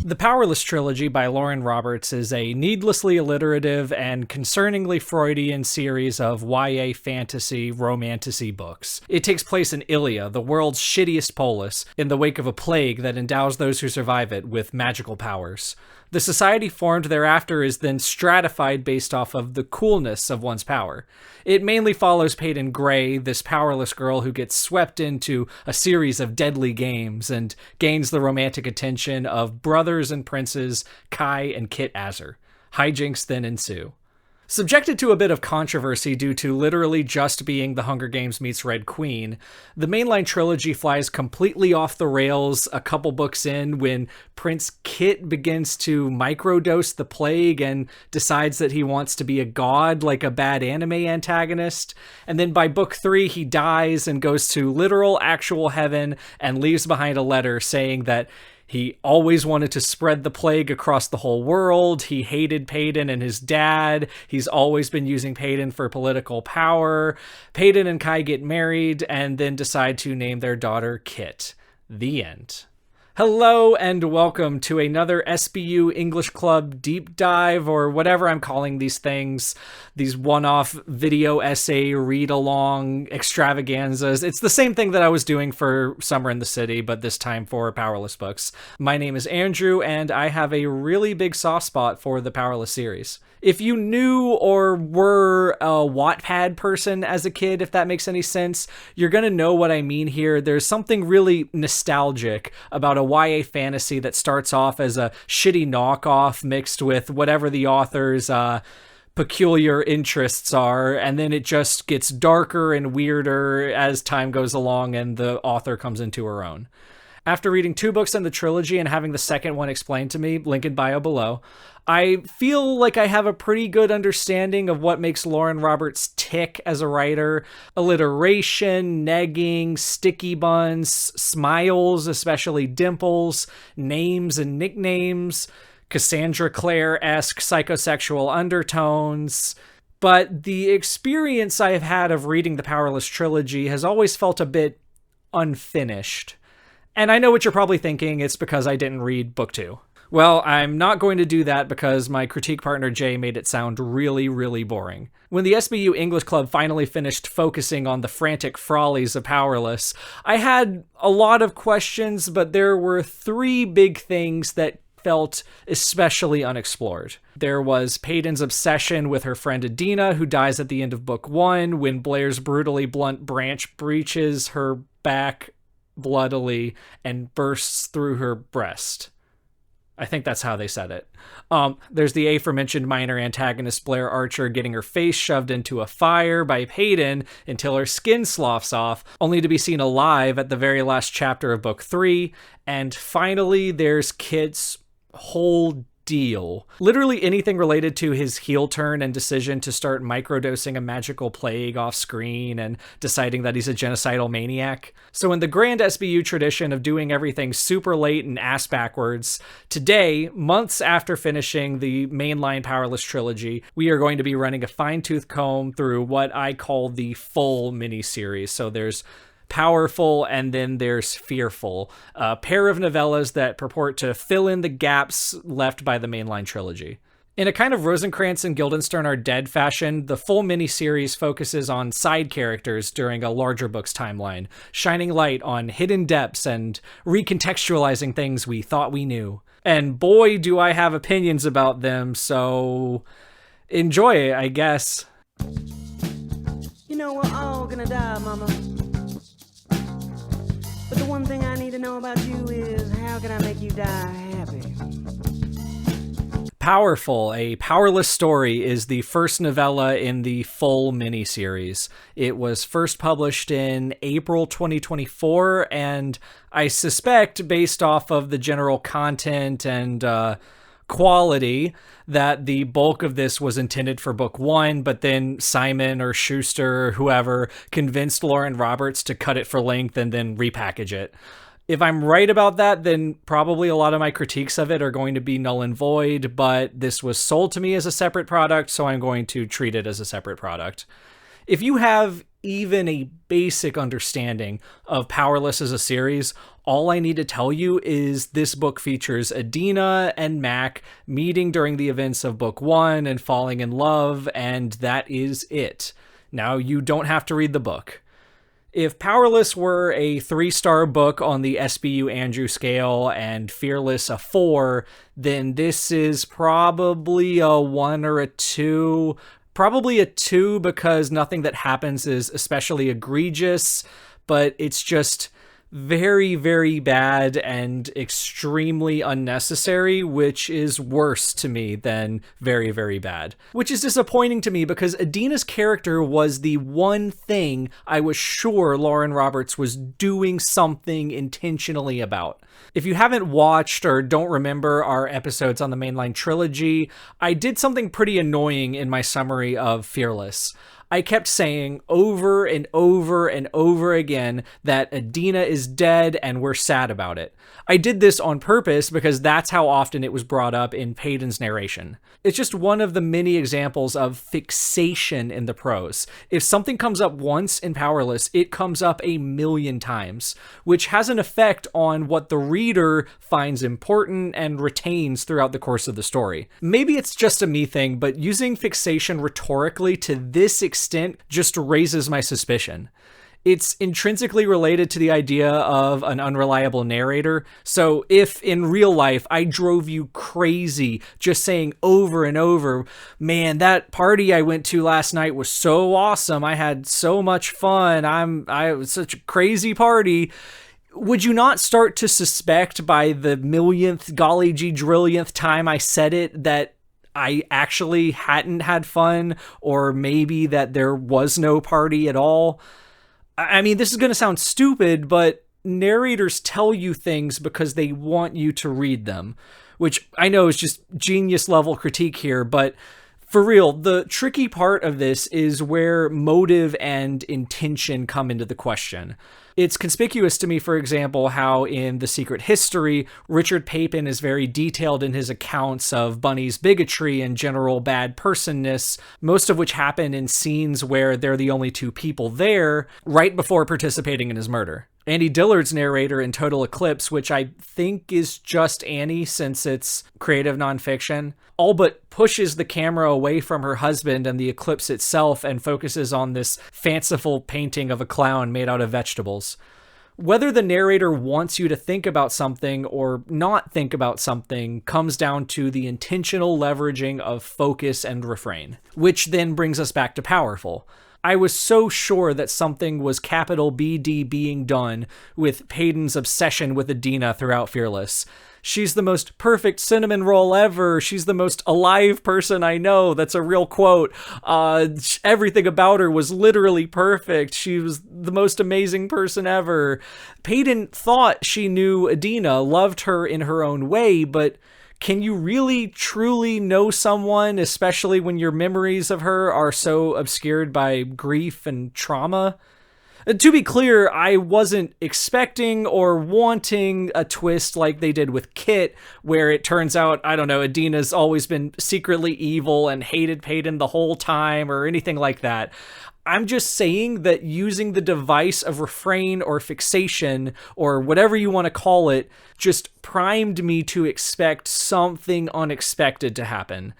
The Powerless trilogy by Lauren Roberts is a needlessly alliterative and concerningly Freudian series of YA fantasy romantasy books. It takes place in Ilia, the world's shittiest polis, in the wake of a plague that endows those who survive it with magical powers. The society formed thereafter is then stratified based off of the coolness of one's power. It mainly follows Peyton Gray, this powerless girl who gets swept into a series of deadly games and gains the romantic attention of brothers and princes Kai and Kitt Azar. Hijinks then ensue. Subjected to a bit of controversy due to literally just being The Hunger Games meets Red Queen, the mainline trilogy flies completely off the rails a couple books in when Prince Kitt begins to microdose the plague and decides that he wants to be a god like a bad anime antagonist. And then by book 3, he dies and goes to literal actual heaven and leaves behind a letter saying that he always wanted to spread the plague across the whole world. He hated Peyton and his dad. He's always been using Peyton for political power. Peyton and Kai get married and then decide to name their daughter Kitt. The end. Hello and welcome to another SBU English Club deep dive, or whatever I'm calling these things, these one-off video essay read-along extravaganzas. It's the same thing that I was doing for Summer in the City, but this time for Powerless books. My name is Andrew, and I have a really big soft spot for the Powerless series. If you knew or were a Wattpad person as a kid, if that makes any sense, you're going to know what I mean here. There's something really nostalgic about a YA fantasy that starts off as a shitty knockoff mixed with whatever the author's peculiar interests are, and then it just gets darker and weirder as time goes along and the author comes into her own. After reading 2 books in the trilogy and having the second one explained to me, link in bio below, I feel like I have a pretty good understanding of what makes Lauren Roberts tick as a writer. Alliteration, negging, sticky buns, smiles, especially dimples, names and nicknames, Cassandra Clare-esque psychosexual undertones. But the experience I have had of reading the Powerless trilogy has always felt a bit unfinished. And I know what you're probably thinking, it's because I didn't read book 2. Well, I'm not going to do that because my critique partner Jay made it sound really, really boring. When the SBU English Club finally finished focusing on the frantic frolies of Powerless, I had a lot of questions, but there were 3 big things that felt especially unexplored. There was Peyton's obsession with her friend Adena, who dies at the end of book 1 when Blair's brutally blunt branch breaches her back bloodily and bursts through her breast. I think that's how they said it. There's the aforementioned minor antagonist Blair Archer getting her face shoved into a fire by Peyton until her skin sloughs off, only to be seen alive at the very last chapter of book 3. And finally, there's Kitt's whole deal. Literally anything related to his heel turn and decision to start microdosing a magical plague off screen and deciding that he's a genocidal maniac. So in the grand SBU tradition of doing everything super late and ass backwards, today, months after finishing the mainline Powerless trilogy, we are going to be running a fine-tooth comb through what I call the full miniseries. So there's Powerful, and then there's Fearful, a pair of novellas that purport to fill in the gaps left by the mainline trilogy. In a kind of Rosencrantz and Guildenstern are dead fashion, the full miniseries focuses on side characters during a larger book's timeline, shining light on hidden depths and recontextualizing things we thought we knew. And boy, do I have opinions about them, so enjoy it, I guess. You know, we're all gonna die, mama. But the one thing I need to know about you is, how can I make you die happy? Powerful, a Powerless story, is the first novella in the full miniseries. It was first published in April 2024, and I suspect, based off of the general content and quality, that the bulk of this was intended for book 1, but then Simon or Schuster or whoever convinced Lauren Roberts to cut it for length and then repackage it. If I'm right about that, then probably a lot of my critiques of it are going to be null and void, but this was sold to me as a separate product, so I'm going to treat it as a separate product. If you have even a basic understanding of Powerless as a series, all I need to tell you is this book features Adena and Mak meeting during the events of book 1 and falling in love, and that is it. Now, you don't have to read the book. If Powerless were a 3-star book on the SBU Andrew scale and Fearless a 4, then this is probably a 1 or a 2. Probably a 2 because nothing that happens is especially egregious, but it's just very, very bad and extremely unnecessary, which is worse to me than very, very bad. Which is disappointing to me because Adena's character was the one thing I was sure Lauren Roberts was doing something intentionally about. If you haven't watched or don't remember our episodes on the mainline trilogy, I did something pretty annoying in my summary of Fearless. I kept saying over and over and over again that Adena is dead and we're sad about it. I did this on purpose because that's how often it was brought up in Payton's narration. It's just one of the many examples of fixation in the prose. If something comes up once in Powerless, it comes up a million times, which has an effect on what the reader finds important and retains throughout the course of the story. Maybe it's just a me thing, but using fixation rhetorically to this extent just raises my suspicion. It's intrinsically related to the idea of an unreliable narrator. So if in real life I drove you crazy just saying over and over, man, that party I went to last night was so awesome. I had so much fun. I was such a crazy party. Would you not start to suspect by the millionth, golly gee drillionth time I said it that I actually hadn't had fun, or maybe that there was no party at all? I mean, this is going to sound stupid, but narrators tell you things because they want you to read them, which I know is just genius level critique here, but for real, the tricky part of this is where motive and intention come into the question. It's conspicuous to me, for example, how in The Secret History, Richard Papin is very detailed in his accounts of Bunny's bigotry and general bad personness, most of which happen in scenes where they're the only two people there, right before participating in his murder. Annie Dillard's narrator in Total Eclipse, which I think is just Annie since it's creative nonfiction, all but pushes the camera away from her husband and the eclipse itself and focuses on this fanciful painting of a clown made out of vegetables. Whether the narrator wants you to think about something or not think about something comes down to the intentional leveraging of focus and refrain, which then brings us back to Powerful. I was so sure that something was capital BD being done with Payton's obsession with Adena throughout Fearless. She's the most perfect cinnamon roll ever. She's the most alive person I know. That's a real quote. Everything about her was literally perfect. She was the most amazing person ever. Payton thought she knew Adena, loved her in her own way, but can you really truly know someone, especially when your memories of her are so obscured by grief and trauma? To be clear, I wasn't expecting or wanting a twist like they did with Kitt, where it turns out, I don't know, Adena's always been secretly evil and hated Payton the whole time or anything like that. I'm just saying that using the device of refrain or fixation or whatever you want to call it just primed me to expect something unexpected to happen.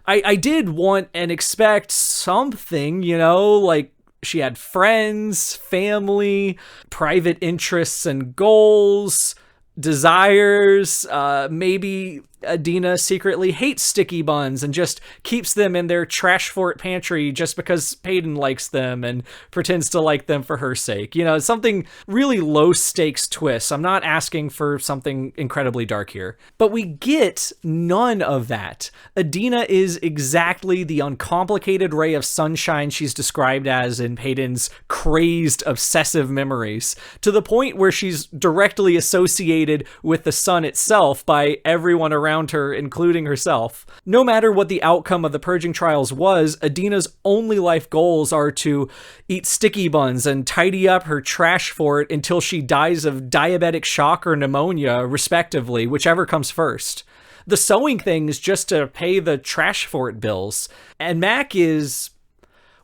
I did want and expect something, like she had friends, family, private interests and goals, desires. Maybe Adena secretly hates sticky buns and just keeps them in their trash fort pantry just because Payton likes them and pretends to like them for her sake. Something really low stakes twists. I'm not asking for something incredibly dark here, but we get none of that. Adena is exactly the uncomplicated ray of sunshine she's described as in Payton's crazed obsessive memories, to the point where she's directly associated with the sun itself by everyone around her, including herself. No matter what the outcome of the purging trials was, Adena's only life goals are to eat sticky buns and tidy up her trash fort until she dies of diabetic shock or pneumonia, respectively, whichever comes first. The sewing thing is just to pay the trash fort bills. And Mak is,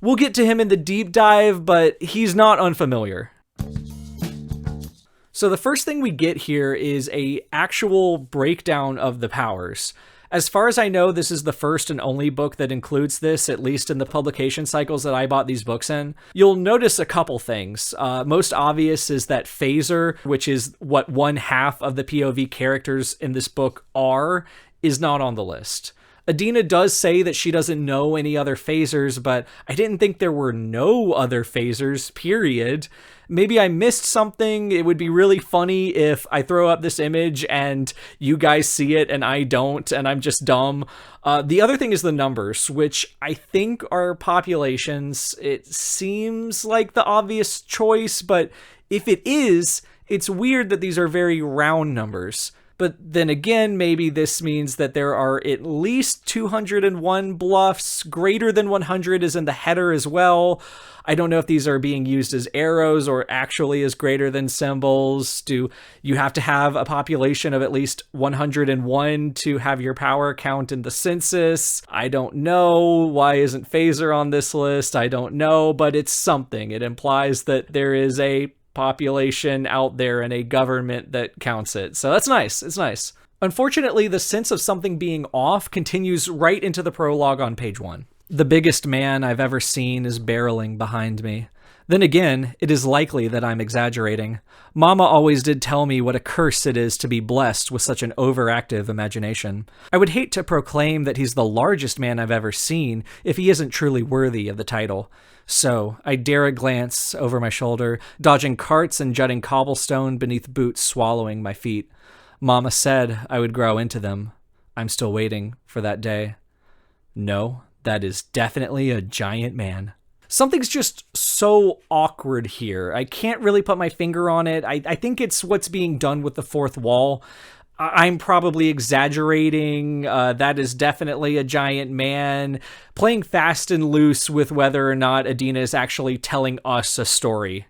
We'll get to him in the deep dive, but he's not unfamiliar. So the first thing we get here is a actual breakdown of the powers. As far as I know, this is the first and only book that includes this, at least in the publication cycles that I bought these books in. You'll notice a couple things. Most obvious is that Phaser, which is what one half of the POV characters in this book are, is not on the list. Adena does say that she doesn't know any other phasers, but I didn't think there were no other phasers, period. Maybe I missed something. It would be really funny if I throw up this image and you guys see it and I don't, and I'm just dumb. The other thing is the numbers, which I think are populations. It seems like the obvious choice, but if it is, it's weird that these are very round numbers. But then again, maybe this means that there are at least 201 bluffs. Greater than 100 is in the header as well. I don't know if these are being used as arrows or actually as greater than symbols. Do you have to have a population of at least 101 to have your power count in the census? I don't know. Why isn't Phaser on this list? I don't know, but it's something. It implies that there is a population out there and a government that counts it. So that's nice. It's nice. Unfortunately, the sense of something being off continues right into the prologue on page 1. The biggest man I've ever seen is barreling behind me. Then again, it is likely that I'm exaggerating. Mama always did tell me what a curse it is to be blessed with such an overactive imagination. I would hate to proclaim that he's the largest man I've ever seen if he isn't truly worthy of the title. So, I dare a glance over my shoulder, dodging carts and jutting cobblestone beneath boots swallowing my feet. Mama said I would grow into them. I'm still waiting for that day. No, that is definitely a giant man. Something's just so awkward here. I can't really put my finger on it. I think it's what's being done with the fourth wall. I'm probably exaggerating. That is definitely a giant man. Playing fast and loose with whether or not Adena is actually telling us a story.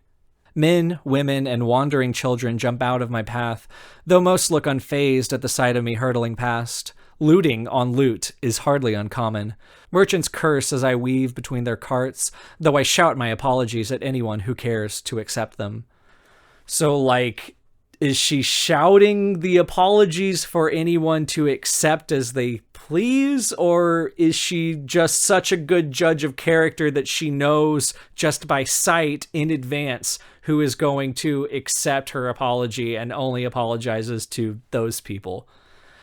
Men, women, and wandering children jump out of my path, though most look unfazed at the sight of me hurtling past. Looting on loot is hardly uncommon. Merchants curse as I weave between their carts, though I shout my apologies at anyone who cares to accept them. So, like, is she shouting the apologies for anyone to accept as they please, or is she just such a good judge of character that she knows just by sight in advance who is going to accept her apology and only apologizes to those people?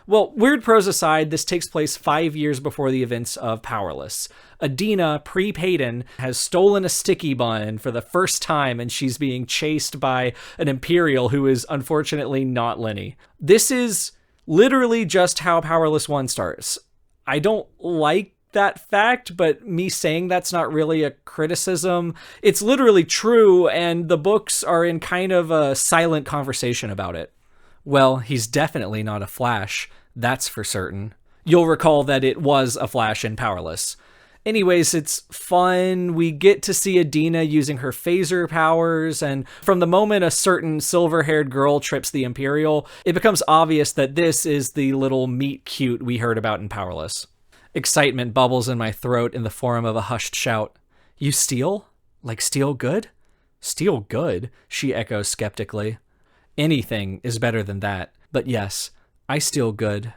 Well, weird prose aside, this takes place 5 years before the events of Powerless. Adena, pre-Payton, has stolen a sticky bun for the first time, and she's being chased by an Imperial who is unfortunately not Lenny. This is literally just how Powerless 1 starts. I don't like that fact, but me saying that's not really a criticism. It's literally true, and the books are in kind of a silent conversation about it. Well, he's definitely not a Flash, that's for certain. You'll recall that it was a Flash in Powerless. Anyways, it's fun. We get to see Adena using her phaser powers, and from the moment a certain silver-haired girl trips the Imperial, it becomes obvious that this is the little meet cute we heard about in Powerless. Excitement bubbles in my throat in the form of a hushed shout. You steal? Like steal good? Steal good? She echoes skeptically. Anything is better than that, but yes, I steal good.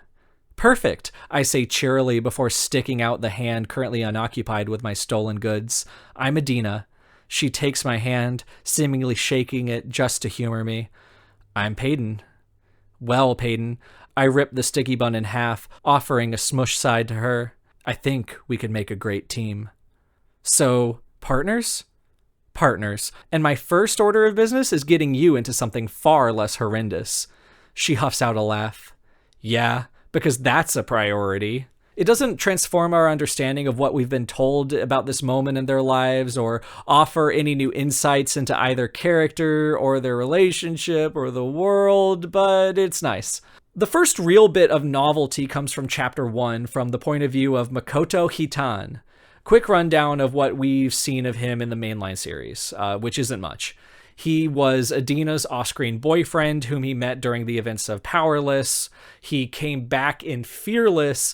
Perfect, I say cheerily before sticking out the hand currently unoccupied with my stolen goods. I'm Adena. She takes my hand, seemingly shaking it just to humor me. I'm Payton. Well, Payton, I rip the sticky bun in half, offering a smush side to her. I think we could make a great team. So, partners? Partners. And my first order of business is getting you into something far less horrendous. She huffs out a laugh. Yeah, because that's a priority. It doesn't transform our understanding of what we've been told about this moment in their lives or offer any new insights into either character or their relationship or the world, but it's nice. The first real bit of novelty comes from Chapter 1 from the point of view of Makoto Hitan. Quick rundown of what we've seen of him in the mainline series, which isn't much. He was Adena's off-screen boyfriend whom he met during the events of Powerless. He came back in Fearless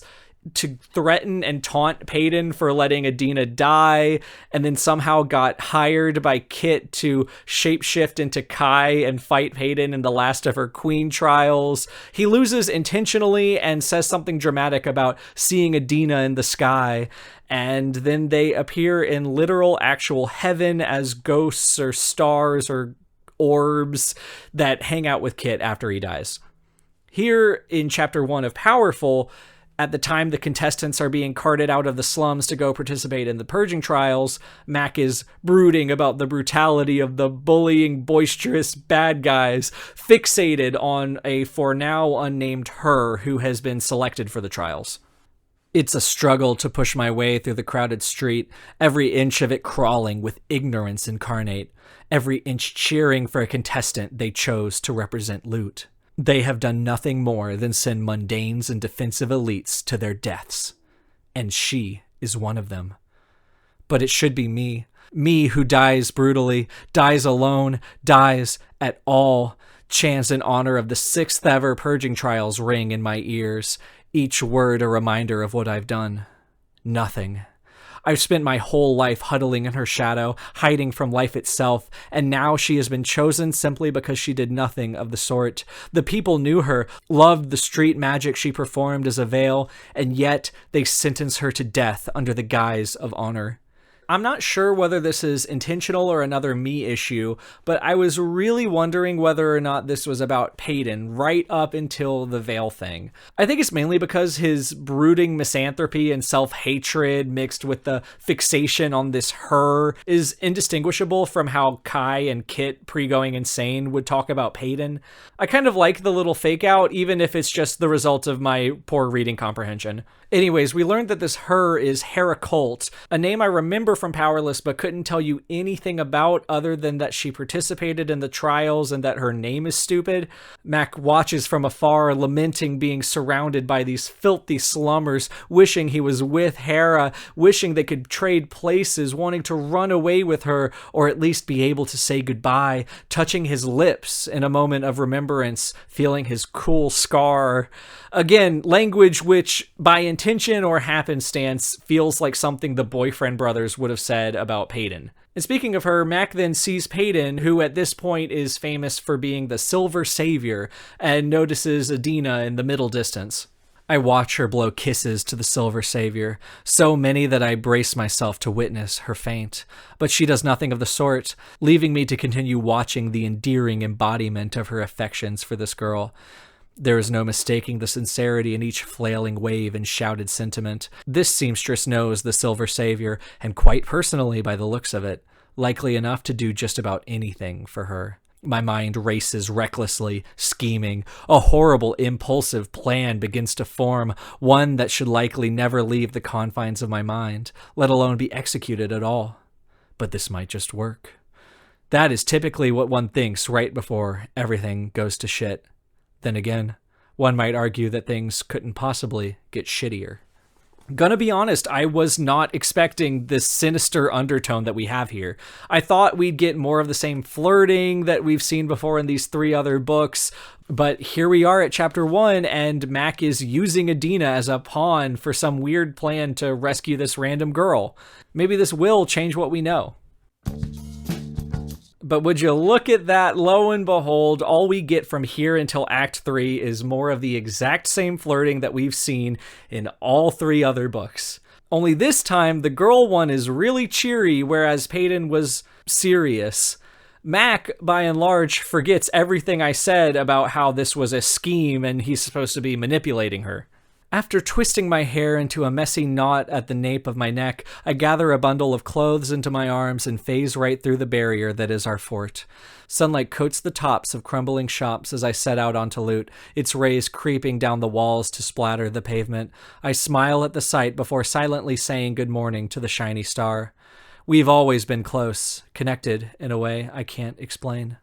to threaten and taunt Peyton for letting Adena die, and then somehow got hired by Kitt to shapeshift into Kai and fight Peyton in the last of her queen trials. He loses intentionally and says something dramatic about seeing Adena in the sky, and then they appear in literal actual heaven as ghosts or stars or orbs that hang out with Kitt after he dies. Here in chapter 1 of Powerful, at the time the contestants are being carted out of the slums to go participate in the purging trials, Mak is brooding about the brutality of the bullying, boisterous bad guys, fixated on a for now unnamed her who has been selected for the trials. It's a struggle to push my way through the crowded street, every inch of it crawling with ignorance incarnate, every inch cheering for a contestant they chose to represent loot. They have done nothing more than send mundanes and defensive elites to their deaths. And she is one of them. But it should be me. Me who dies brutally, dies alone, dies at all. Chants in honor of the 6th ever purging trials ring in my ears. Each word a reminder of what I've done. Nothing. I've spent my whole life huddling in her shadow, hiding from life itself, and now she has been chosen simply because she did nothing of the sort. The people knew her, loved the street magic she performed as a veil, and yet they sentence her to death under the guise of honor. I'm not sure whether this is intentional or another me issue, but I was really wondering whether or not this was about Peyton right up until the veil thing. I think it's mainly because his brooding misanthropy and self-hatred mixed with the fixation on this her is indistinguishable from how Kai and Kitt, pre-going insane, would talk about Peyton. I kind of like the little fake out, even if it's just the result of my poor reading comprehension. Anyways, we learned that this her is Hera Colt, a name I remember from Powerless but couldn't tell you anything about other than that she participated in the trials and that her name is stupid. Mak watches from afar, lamenting being surrounded by these filthy slummers, wishing he was with Hera, wishing they could trade places, wanting to run away with her or at least be able to say goodbye, touching his lips in a moment of remembrance, feeling his cool scar. Again, language which, by intention or happenstance, feels like something the boyfriend brothers would have said about Peyton. And speaking of her, Mak then sees Peyton, who at this point is famous for being the Silver Savior, and notices Adena in the middle distance. I watch her blow kisses to the Silver Savior, so many that I brace myself to witness her faint. But she does nothing of the sort, leaving me to continue watching the endearing embodiment of her affections for this girl. There is no mistaking the sincerity in each flailing wave and shouted sentiment. This seamstress knows the Silver Savior, and quite personally by the looks of it, likely enough to do just about anything for her. My mind races recklessly, scheming. A horrible, impulsive plan begins to form, one that should likely never leave the confines of my mind, let alone be executed at all. But this might just work. That is typically what one thinks right before everything goes to shit. Then again, one might argue that things couldn't possibly get shittier. Gonna be honest, I was not expecting this sinister undertone that we have here. I thought we'd get more of the same flirting that we've seen before in these 3 other books, but here we are at chapter 1, and Mak is using Adena as a pawn for some weird plan to rescue this random girl. Maybe this will change what we know. But would you look at that, lo and behold, all we get from here until Act 3 is more of the exact same flirting that we've seen in all 3 other books. Only this time, the girl one is really cheery, whereas Peyton was serious. Mak, by and large, forgets everything I said about how this was a scheme and he's supposed to be manipulating her. After twisting my hair into a messy knot at the nape of my neck, I gather a bundle of clothes into my arms and phase right through the barrier that is our fort. Sunlight coats the tops of crumbling shops as I set out onto loot, its rays creeping down the walls to splatter the pavement. I smile at the sight before silently saying good morning to the shiny star. We've always been close, connected in a way I can't explain.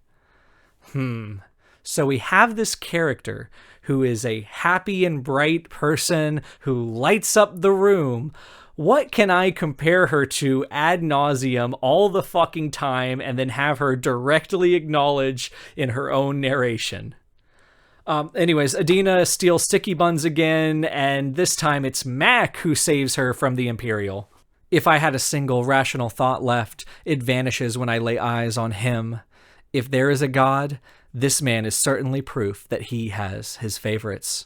So we have this character who is a happy and bright person who lights up the room. What can I compare her to ad nauseum all the fucking time and then have her directly acknowledge in her own narration? Anyways, Adena steals sticky buns again, and this time it's Mak who saves her from the Imperial. If I had a single rational thought left, it vanishes when I lay eyes on him. If there is a god, this man is certainly proof that he has his favorites.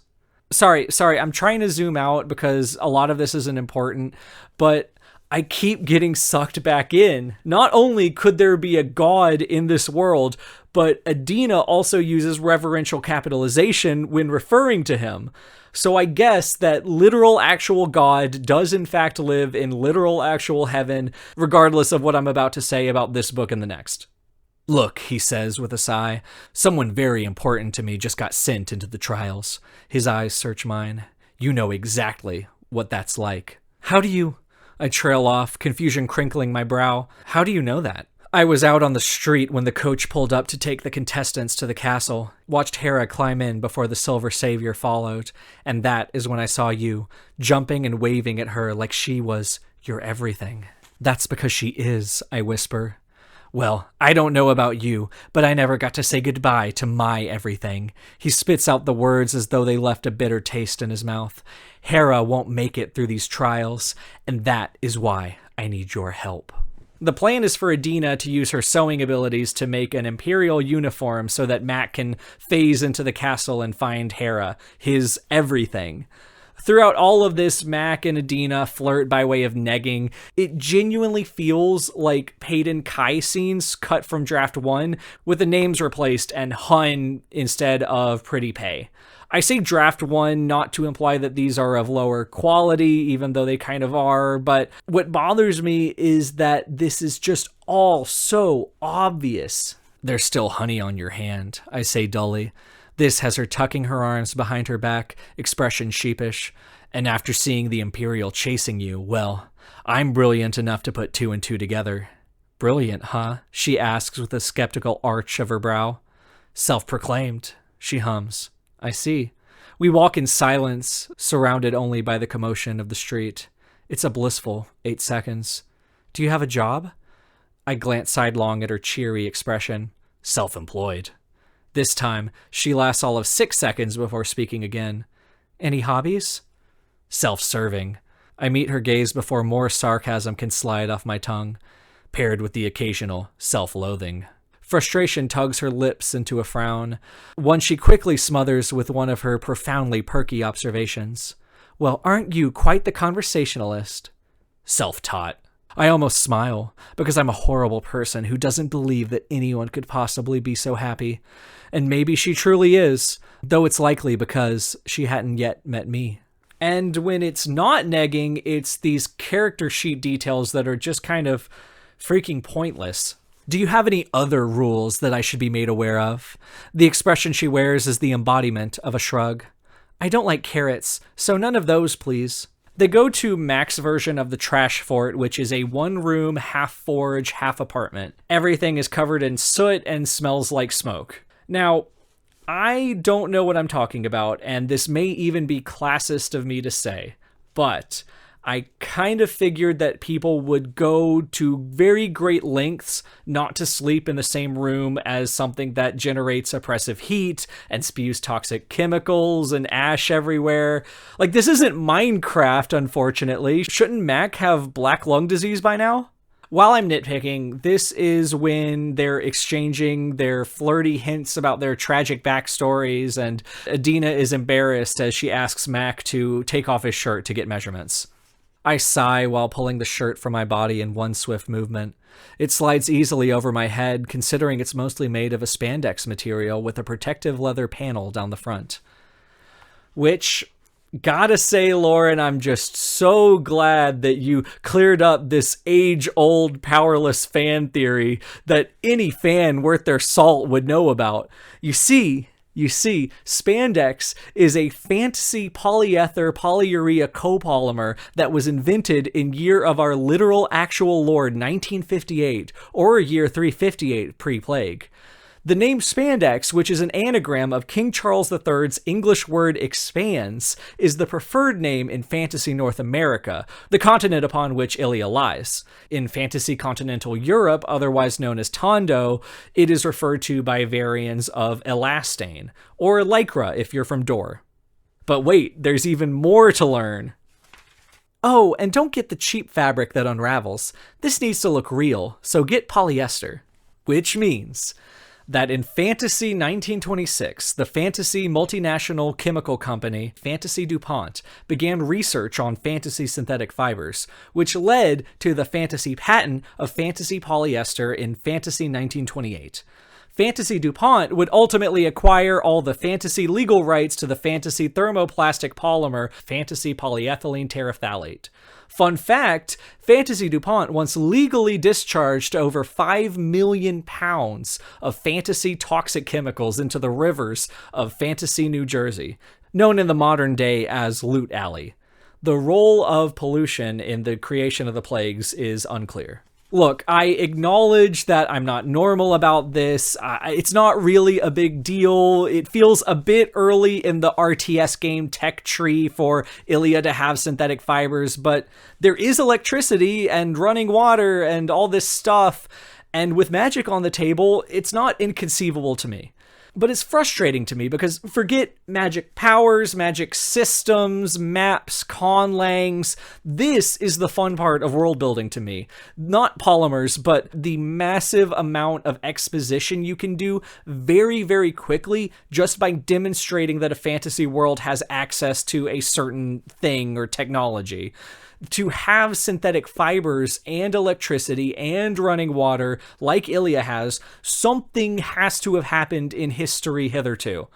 Sorry, I'm trying to zoom out because a lot of this isn't important, but I keep getting sucked back in. Not only could there be a god in this world, but Adena also uses reverential capitalization when referring to him. So I guess that literal actual God does in fact live in literal actual heaven, regardless of what I'm about to say about this book and the next. Look, he says with a sigh, someone very important to me just got sent into the trials. His eyes search mine. You know exactly what that's like. How do you... I trail off, confusion crinkling my brow. How do you know that? I was out on the street when the coach pulled up to take the contestants to the castle, watched Hera climb in before the Silver Savior followed, and that is when I saw you, jumping and waving at her like she was your everything. That's because she is, I whisper. Well, I don't know about you, but I never got to say goodbye to my everything. He spits out the words as though they left a bitter taste in his mouth. Hera won't make it through these trials, and that is why I need your help. The plan is for Adena to use her sewing abilities to make an Imperial uniform so that Mak can phase into the castle and find Hera, his everything. Throughout all of this, Mak and Adena flirt by way of negging. It genuinely feels like Peyton Kai scenes cut from Draft 1 with the names replaced and Hun instead of Pretty Pay. I say Draft 1 not to imply that these are of lower quality, even though they kind of are, but what bothers me is that this is just all so obvious. There's still honey on your hand, I say dully. This has her tucking her arms behind her back, expression sheepish. And after seeing the Imperial chasing you, well, I'm brilliant enough to put 2 and 2 together. Brilliant, huh? She asks with a skeptical arch of her brow. Self-proclaimed, she hums. I see. We walk in silence, surrounded only by the commotion of the street. It's a blissful 8 seconds. Do you have a job? I glance sidelong at her cheery expression. Self-employed. This time, she lasts all of 6 seconds before speaking again. Any hobbies? Self-serving. I meet her gaze before more sarcasm can slide off my tongue, paired with the occasional self-loathing. Frustration tugs her lips into a frown, one she quickly smothers with one of her profoundly perky observations. Well, aren't you quite the conversationalist? Self-taught. I almost smile, because I'm a horrible person who doesn't believe that anyone could possibly be so happy. And maybe she truly is, though it's likely because she hadn't yet met me. And when it's not negging, it's these character sheet details that are just kind of freaking pointless. Do you have any other rules that I should be made aware of? The expression she wears is the embodiment of a shrug. I don't like carrots, so none of those, please. They go to Mak's version of the trash fort, which is a 1-room, half-forge, half-apartment. Everything is covered in soot and smells like smoke. Now, I don't know what I'm talking about, and this may even be classist of me to say, but I kind of figured that people would go to very great lengths not to sleep in the same room as something that generates oppressive heat and spews toxic chemicals and ash everywhere. Like, this isn't Minecraft, unfortunately. Shouldn't Mak have black lung disease by now? While I'm nitpicking, this is when they're exchanging their flirty hints about their tragic backstories, and Adena is embarrassed as she asks Mak to take off his shirt to get measurements. I sigh while pulling the shirt from my body in one swift movement. It slides easily over my head, considering it's mostly made of a spandex material with a protective leather panel down the front. Which, gotta say, Lauren, I'm just so glad that you cleared up this age-old Powerless fan theory that any fan worth their salt would know about. You see, spandex is a fantasy polyether polyurea copolymer that was invented in year of our literal actual Lord 1958, or year 358 pre-plague. The name spandex, which is an anagram of King Charles III's English word expands, is the preferred name in fantasy North America, the continent upon which Ilia lies. In fantasy continental Europe, otherwise known as Tondo, it is referred to by variants of elastane, or lycra if you're from Dor. But wait, there's even more to learn. Oh, and don't get the cheap fabric that unravels. This needs to look real, so get polyester. Which means that in Fantasy 1926, the fantasy multinational chemical company Fantasy DuPont began research on fantasy synthetic fibers, which led to the fantasy patent of fantasy polyester in Fantasy 1928. Fantasy DuPont would ultimately acquire all the fantasy legal rights to the fantasy thermoplastic polymer fantasy polyethylene terephthalate. Fun fact, Fantasy DuPont once legally discharged over 5 million pounds of fantasy toxic chemicals into the rivers of Fantasy, New Jersey, known in the modern day as Loot Alley. The role of pollution in the creation of the plagues is unclear. Look, I acknowledge that I'm not normal about this. It's not really a big deal. It feels a bit early in the RTS game tech tree for Ilia to have synthetic fibers, but there is electricity and running water and all this stuff, and with magic on the table, it's not inconceivable to me. But it's frustrating to me because forget magic powers, magic systems, maps, conlangs. This is the fun part of world building to me. Not polymers, but the massive amount of exposition you can do very, very quickly just by demonstrating that a fantasy world has access to a certain thing or technology. To have synthetic fibers and electricity and running water like Ilia has, something has to have happened in history hitherto.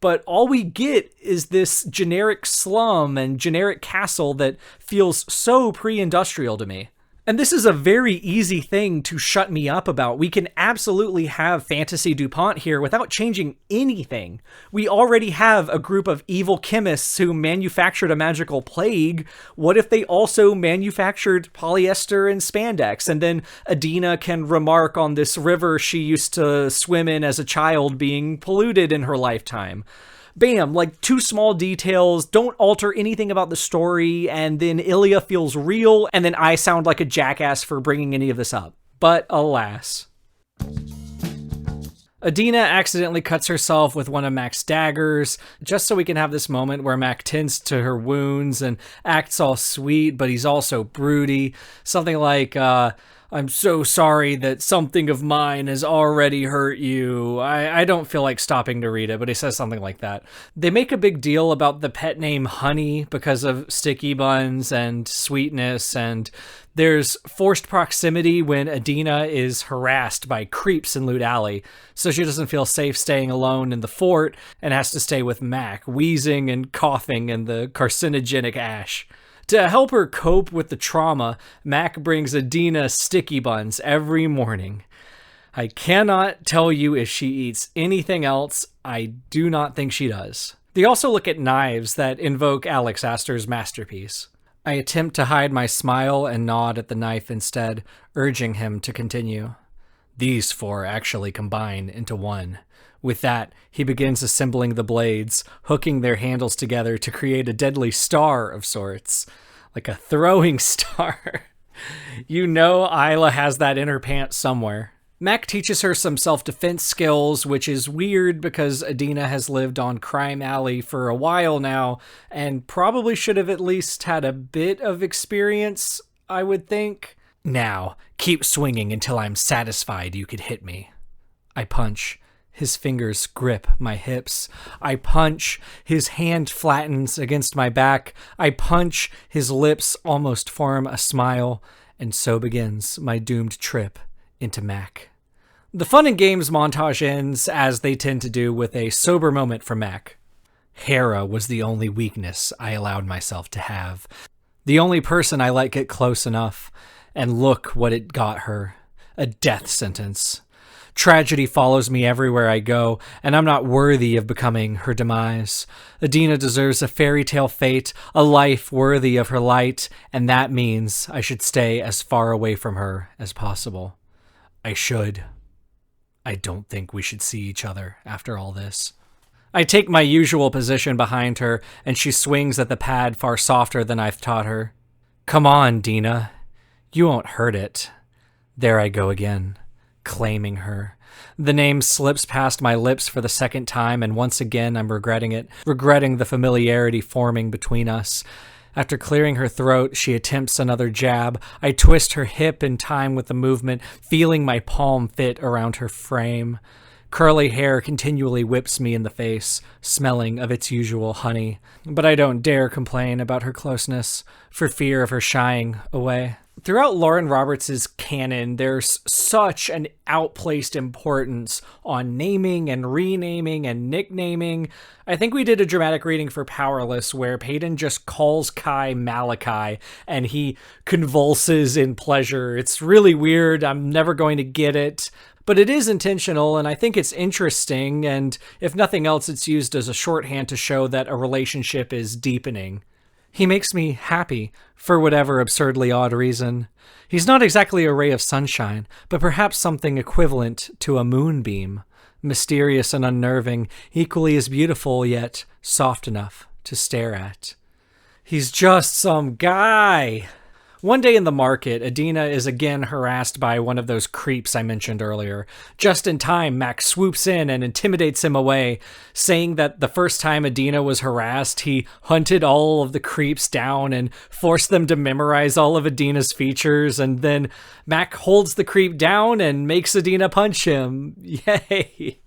But all we get is this generic slum and generic castle that feels so pre-industrial to me. And this is a very easy thing to shut me up about. We can absolutely have Fantasy DuPont here without changing anything. We already have a group of evil chemists who manufactured a magical plague. What if they also manufactured polyester and spandex? And then Adena can remark on this river she used to swim in as a child being polluted in her lifetime. Bam, like 2 small details, don't alter anything about the story, and then Ilia feels real, and then I sound like a jackass for bringing any of this up. But alas. Adena accidentally cuts herself with one of Mac's daggers, just so we can have this moment where Mac tends to her wounds and acts all sweet, but he's also broody. Something like, I'm so sorry that something of mine has already hurt you. I don't feel like stopping to read it, but he says something like that. They make a big deal about the pet name Honey because of sticky buns and sweetness, and there's forced proximity when Adena is harassed by creeps in Loot Alley, so she doesn't feel safe staying alone in the fort and has to stay with Mac, wheezing and coughing in the carcinogenic ash. To help her cope with the trauma, Mac brings Adena sticky buns every morning. I cannot tell you if she eats anything else. I do not think she does. They also look at knives that invoke Alex Astor's masterpiece. I attempt to hide my smile and nod at the knife instead, urging him to continue. These 4 actually combine into one. With that, he begins assembling the blades, hooking their handles together to create a deadly star of sorts. Like a throwing star. You know Isla has that in her pants somewhere. Mac teaches her some self-defense skills, which is weird because Adena has lived on Crime Alley for a while now, and probably should have at least had a bit of experience, I would think. Now, keep swinging until I'm satisfied you could hit me. I punch. His fingers grip my hips. I punch. His hand flattens against my back. I punch. His lips almost form a smile. And so begins my doomed trip into Mac. The fun and games montage ends, as they tend to do, with a sober moment for Mac. Hera was the only weakness I allowed myself to have. The only person I let get close enough. And look what it got her. A death sentence. Tragedy follows me everywhere I go, and I'm not worthy of becoming her demise. Adena deserves a fairy tale fate, a life worthy of her light, and that means I should stay as far away from her as possible. I should. I don't think we should see each other after all this. I take my usual position behind her, and she swings at the pad far softer than I've taught her. Come on, Dina. You won't hurt it. There I go again, claiming her. The name slips past my lips for the second time, and once again I'm regretting it, regretting the familiarity forming between us. After clearing her throat, she attempts another jab. I twist her hip in time with the movement, feeling my palm fit around her frame. Curly hair continually whips me in the face, smelling of its usual honey. But I don't dare complain about her closeness, for fear of her shying away. Throughout Lauren Roberts' canon, there's such an outplaced importance on naming and renaming and nicknaming. I think we did a dramatic reading for Powerless where Peyton just calls Kai Malachi and he convulses in pleasure. It's really weird. I'm never going to get it. But it is intentional, and I think it's interesting, and if nothing else, it's used as a shorthand to show that a relationship is deepening. He makes me happy, for whatever absurdly odd reason. He's not exactly a ray of sunshine, but perhaps something equivalent to a moonbeam. Mysterious and unnerving, equally as beautiful, yet soft enough to stare at. He's just some guy. One day in the market, Adena is again harassed by one of those creeps I mentioned earlier. Just in time, Mak swoops in and intimidates him away, saying that the first time Adena was harassed, he hunted all of the creeps down and forced them to memorize all of Adena's features, and then Mak holds the creep down and makes Adena punch him. Yay!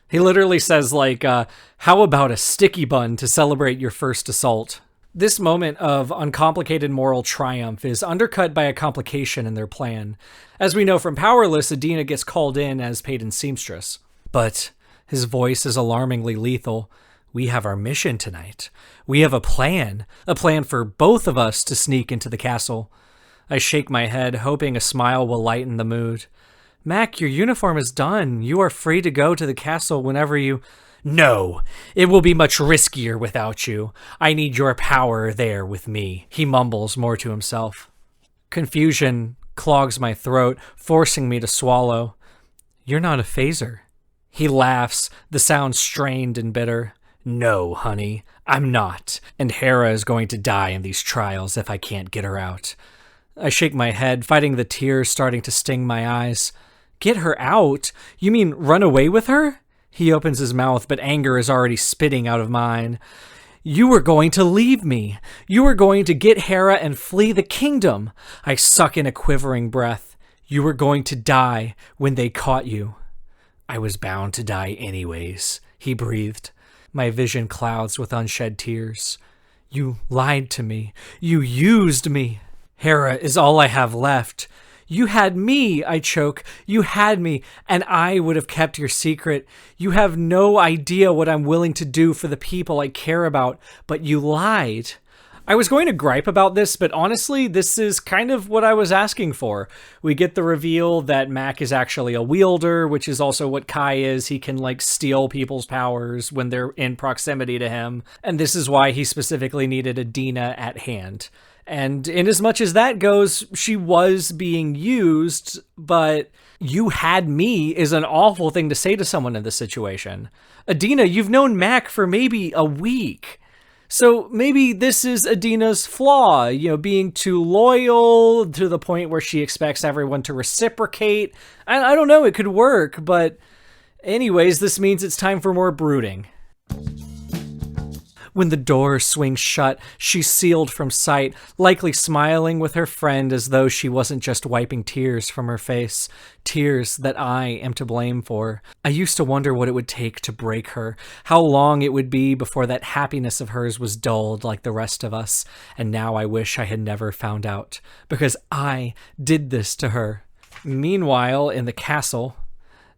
He literally says, how about a sticky bun to celebrate your first assault? This moment of uncomplicated moral triumph is undercut by a complication in their plan. As we know from Powerless, Adena gets called in as Peyton's seamstress. But his voice is alarmingly lethal. We have our mission tonight. We have a plan for both of us to sneak into the castle. I shake my head, hoping a smile will lighten the mood. Mak, your uniform is done. You are free to go to the castle whenever you... No, it will be much riskier without you. I need your power there with me, he mumbles more to himself. Confusion clogs my throat, forcing me to swallow. You're not a phaser. He laughs, the sound strained and bitter. No, honey, I'm not, and Hera is going to die in these trials if I can't get her out. I shake my head, fighting the tears starting to sting my eyes. Get her out? You mean run away with her? He opens his mouth, but anger is already spitting out of mine. You were going to leave me. You were going to get Hera and flee the kingdom. I suck in a quivering breath. You were going to die when they caught you. I was bound to die anyways, he breathed. My vision clouds with unshed tears. You lied to me. You used me. Hera is all I have left. You had me, I choke. You had me, and I would have kept your secret. You have no idea what I'm willing to do for the people I care about, but you lied. I was going to gripe about this, but honestly, this is kind of what I was asking for. We get the reveal that Mak is actually a wielder, which is also what Kai is. He can, steal people's powers when they're in proximity to him, and this is why he specifically needed Adena at hand. And in as much as that goes, she was being used, but you had me is an awful thing to say to someone in this situation. Adena, you've known Mak for maybe a week. So maybe this is Adena's flaw, being too loyal to the point where she expects everyone to reciprocate. I don't know, it could work, but anyways, this means it's time for more brooding. When the door swings shut, she's sealed from sight, likely smiling with her friend as though she wasn't just wiping tears from her face, tears that I am to blame for. I used to wonder what it would take to break her, how long it would be before that happiness of hers was dulled like the rest of us, and now I wish I had never found out, because I did this to her. Meanwhile, in the castle...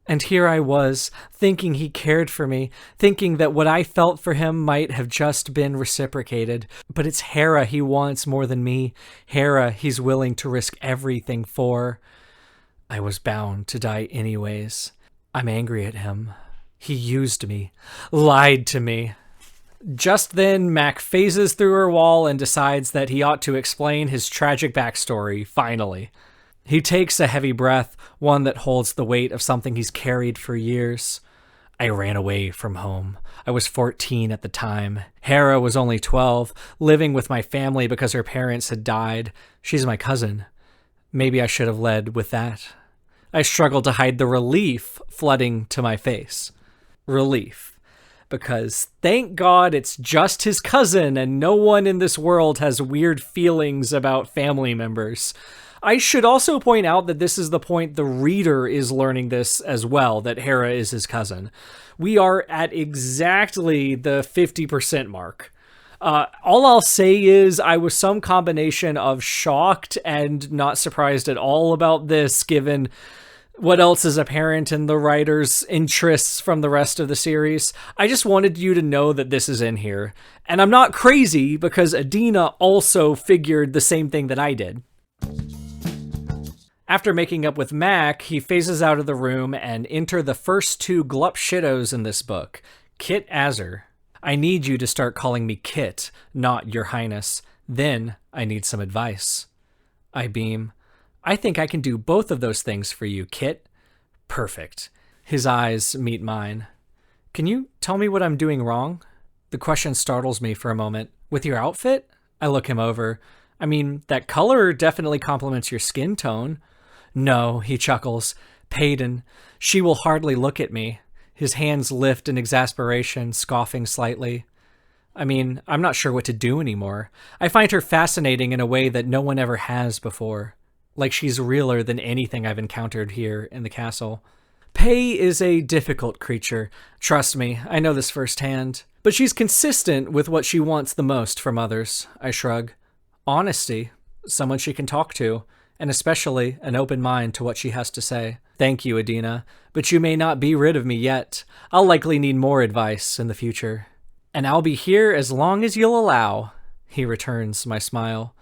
And here I was, thinking he cared for me, thinking that what I felt for him might have just been reciprocated. But it's Hera he wants more than me, Hera he's willing to risk everything for. I was bound to die anyways. I'm angry at him. He used me, lied to me. Just then, Mak phases through her wall and decides that he ought to explain his tragic backstory, finally. He takes a heavy breath, one that holds the weight of something he's carried for years. I ran away from home. I was 14 at the time. Hera was only 12, living with my family because her parents had died. She's my cousin. Maybe I should have led with that. I struggled to hide the relief flooding to my face. Relief. Because thank God it's just his cousin and no one in this world has weird feelings about family members. I should also point out that this is the point the reader is learning this as well, that Hera is his cousin. We are at exactly the 50% mark. All I'll say is I was some combination of shocked and not surprised at all about this, given what else is apparent in the writer's interests from the rest of the series. I just wanted you to know that this is in here. And I'm not crazy because Adena also figured the same thing that I did. After making up with Mak, he phases out of the room and enter the first two Glup Shittos in this book, Kitt Azar. I need you to start calling me Kitt, not Your Highness. Then I need some advice. I beam. I think I can do both of those things for you, Kitt. Perfect. His eyes meet mine. Can you tell me what I'm doing wrong? The question startles me for a moment. With your outfit? I look him over. I mean, that color definitely complements your skin tone. No, he chuckles. Peyton. She will hardly look at me. His hands lift in exasperation, scoffing slightly. I mean, I'm not sure what to do anymore. I find her fascinating in a way that no one ever has before. Like she's realer than anything I've encountered here in the castle. Pei is a difficult creature. Trust me, I know this firsthand. But she's consistent with what she wants the most from others, I shrug. Honesty, someone she can talk to, and especially an open mind to what she has to say. Thank you, Adena, but you may not be rid of me yet. I'll likely need more advice in the future. And I'll be here as long as you'll allow, he returns my smile.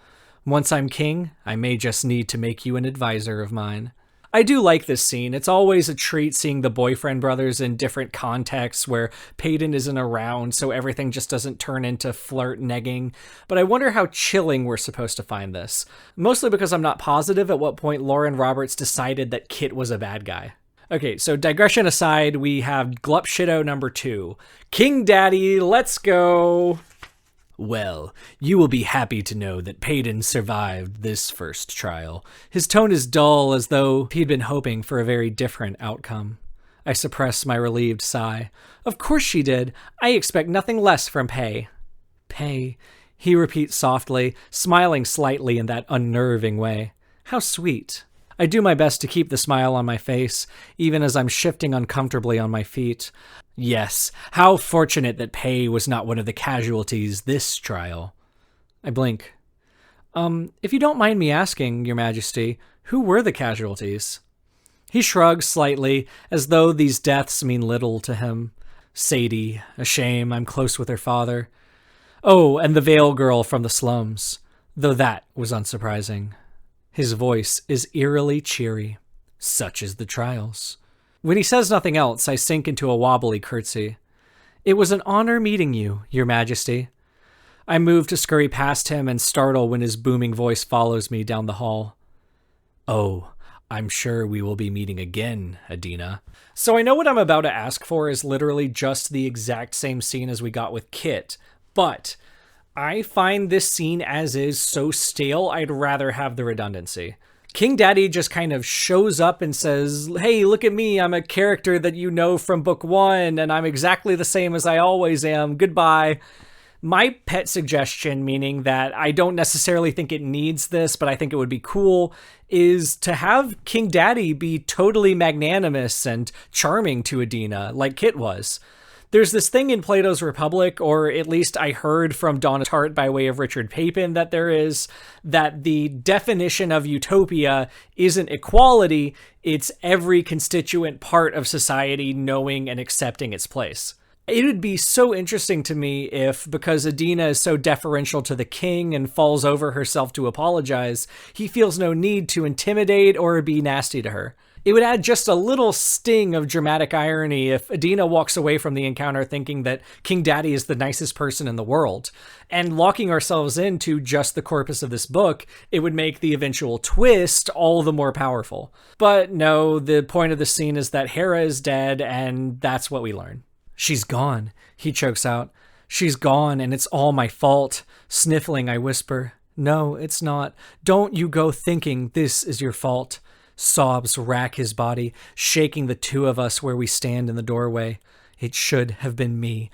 Once I'm king, I may just need to make you an advisor of mine. I do like this scene. It's always a treat seeing the boyfriend brothers in different contexts where Peyton isn't around, so everything just doesn't turn into flirt negging. But I wonder how chilling we're supposed to find this. Mostly because I'm not positive at what point Lauren Roberts decided that Kitt was a bad guy. Okay, so digression aside, we have Glup Shitto number 2. King Daddy, let's go! Well, you will be happy to know that Peyton survived this first trial. His tone is dull, as though he'd been hoping for a very different outcome. I suppress my relieved sigh. Of course she did. I expect nothing less from Pei. Pei, he repeats softly, smiling slightly in that unnerving way. How sweet. I do my best to keep the smile on my face, even as I'm shifting uncomfortably on my feet. Yes, how fortunate that Pei was not one of the casualties this trial. I blink. If you don't mind me asking, Your Majesty, who were the casualties? He shrugs slightly, as though these deaths mean little to him. Sadie, a shame, I'm close with her father. Oh, and the Veil girl from the slums, though that was unsurprising. His voice is eerily cheery. Such is the trials. When he says nothing else, I sink into a wobbly curtsy. It was an honor meeting you, Your Majesty. I move to scurry past him and startle when his booming voice follows me down the hall. Oh, I'm sure we will be meeting again, Adena. So I know what I'm about to ask for is literally just the exact same scene as we got with Kitt, but I find this scene as is so stale, I'd rather have the redundancy. King Daddy just kind of shows up and says, hey, look at me, I'm a character that you know from book 1, and I'm exactly the same as I always am, goodbye. My pet suggestion, meaning that I don't necessarily think it needs this, but I think it would be cool, is to have King Daddy be totally magnanimous and charming to Adena, like Kitt was. There's this thing in Plato's Republic, or at least I heard from Donna Tartt by way of Richard Papin that there is, that the definition of utopia isn't equality, it's every constituent part of society knowing and accepting its place. It would be so interesting to me if, because Adena is so deferential to the king and falls over herself to apologize, he feels no need to intimidate or be nasty to her. It would add just a little sting of dramatic irony if Adena walks away from the encounter thinking that King Daddy is the nicest person in the world. And locking ourselves into just the corpus of this book, it would make the eventual twist all the more powerful. But no, the point of the scene is that Hera is dead, and that's what we learn. "She's gone," he chokes out. "She's gone, and it's all my fault." Sniffling, I whisper, "No, it's not. Don't you go thinking this is your fault." Sobs rack his body, shaking the two of us where we stand in the doorway. "It should have been me."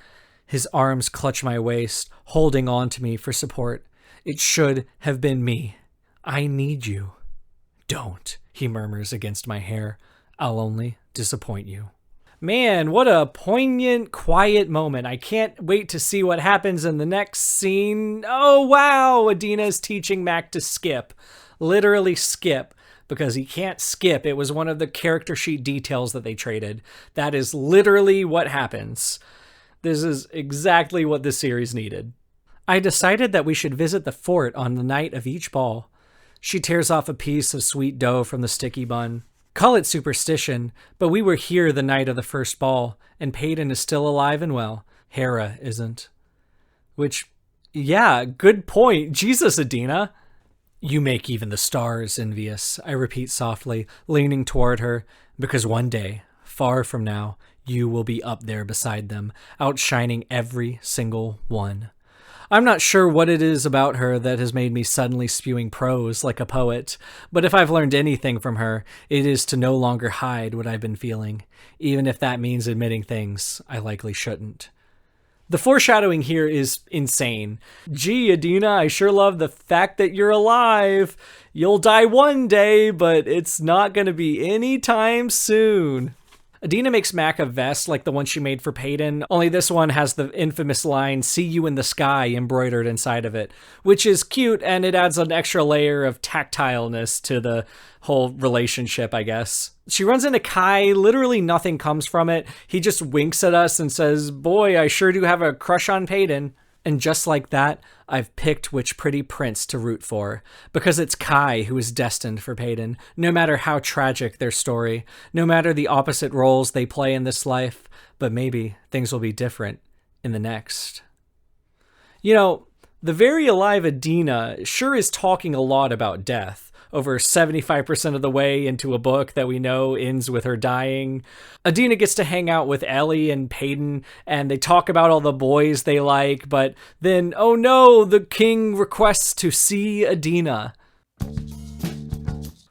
His arms clutch my waist, holding on to me for support. "It should have been me. I need you." "Don't," he murmurs against my hair. "I'll only disappoint you." Man, what a poignant, quiet moment. I can't wait to see what happens in the next scene. Oh, wow! Adena is teaching Mak to skip. Literally skip. Because he can't skip. It was one of the character sheet details that they traded. That is literally what happens. This is exactly what this series needed. "I decided that we should visit the fort on the night of each ball." She tears off a piece of sweet dough from the sticky bun. "Call it superstition, but we were here the night of the first ball, and Peyton is still alive and well. Hera isn't." Which, yeah, good point. Jesus, Adena. "You make even the stars envious," I repeat softly, leaning toward her, "because one day, far from now, you will be up there beside them, outshining every single one." I'm not sure what it is about her that has made me suddenly spewing prose like a poet, but if I've learned anything from her, it is to no longer hide what I've been feeling, even if that means admitting things I likely shouldn't. The foreshadowing here is insane. "Gee, Adena, I sure love the fact that you're alive. You'll die one day, but it's not going to be anytime soon." Adena makes Mak a vest like the one she made for Peyton, only this one has the infamous line, "See you in the sky," embroidered inside of it, which is cute, and it adds an extra layer of tactileness to the whole relationship, I guess. She runs into Kai, literally nothing comes from it. He just winks at us and says, "Boy, I sure do have a crush on Peyton." And just like that, I've picked which pretty prince to root for, because it's Kai who is destined for Peyton, no matter how tragic their story, no matter the opposite roles they play in this life, but maybe things will be different in the next. You know, the very alive Adena sure is talking a lot about death, over 75% of the way into a book that we know ends with her dying. Adena gets to hang out with Ellie and Peyton, and they talk about all the boys they like, but then, oh no, the king requests to see Adena.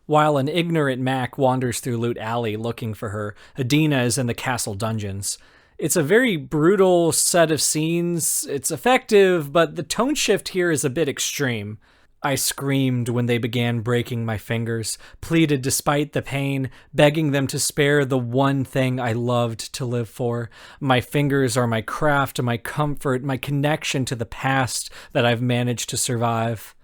While an ignorant Mak wanders through Loot Alley looking for her, Adena is in the castle dungeons. It's a very brutal set of scenes. It's effective, but the tone shift here is a bit extreme. I screamed when they began breaking my fingers, pleaded despite the pain, begging them to spare the one thing I loved to live for. My fingers are my craft, my comfort, my connection to the past that I've managed to survive.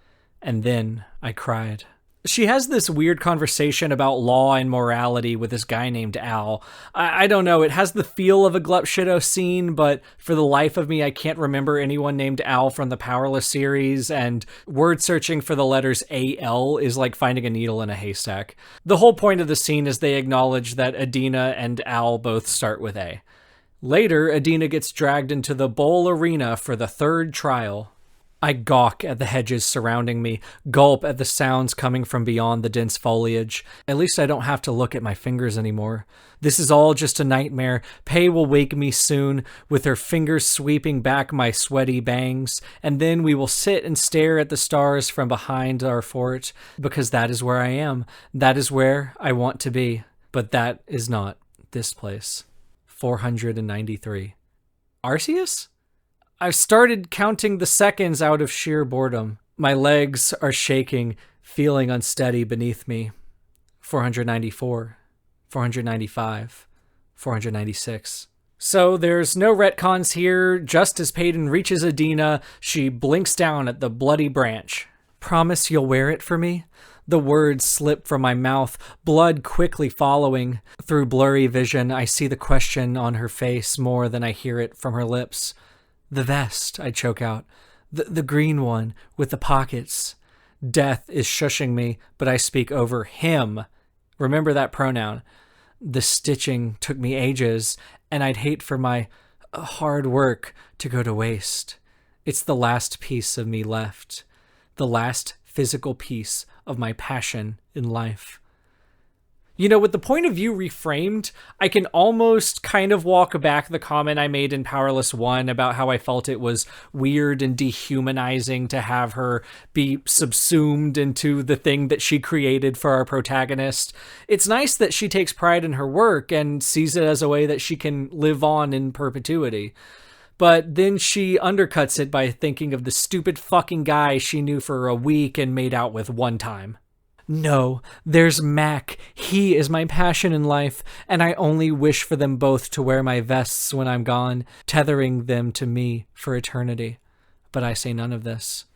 And then I cried. She has this weird conversation about law and morality with this guy named Al. I don't know, it has the feel of a Glup Shittos scene, but for the life of me, I can't remember anyone named Al from the Powerless series, and word searching for the letters AL is like finding a needle in a haystack. The whole point of the scene is they acknowledge that Adena and Al both start with A. Later, Adena gets dragged into the bowl arena for the third trial. I gawk at the hedges surrounding me, gulp at the sounds coming from beyond the dense foliage. At least I don't have to look at my fingers anymore. This is all just a nightmare. Pei will wake me soon, with her fingers sweeping back my sweaty bangs, and then we will sit and stare at the stars from behind our fort, because that is where I am. That is where I want to be. But that is not this place. 493. Arceus? I've started counting the seconds out of sheer boredom. My legs are shaking, feeling unsteady beneath me. 494, 495, 496. So there's no retcons here. Just as Peyton reaches Adena, she blinks down at the bloody branch. "Promise you'll wear it for me?" The words slip from my mouth, blood quickly following. Through blurry vision, I see the question on her face more than I hear it from her lips. "The vest," I choke out. The green one with the pockets." Death is shushing me, but I speak over him. Remember that pronoun. The stitching took me ages, and I'd hate for my hard work to go to waste. It's the last piece of me left, the last physical piece of my passion in life. You know, with the point of view reframed, I can almost kind of walk back the comment I made in Powerless 1 about how I felt it was weird and dehumanizing to have her be subsumed into the thing that she created for our protagonist. It's nice that she takes pride in her work and sees it as a way that she can live on in perpetuity. But then she undercuts it by thinking of the stupid fucking guy she knew for a week and made out with one time. No, there's Mak. He is my passion in life, and I only wish for them both to wear my vests when I'm gone, tethering them to me for eternity. But I say none of this.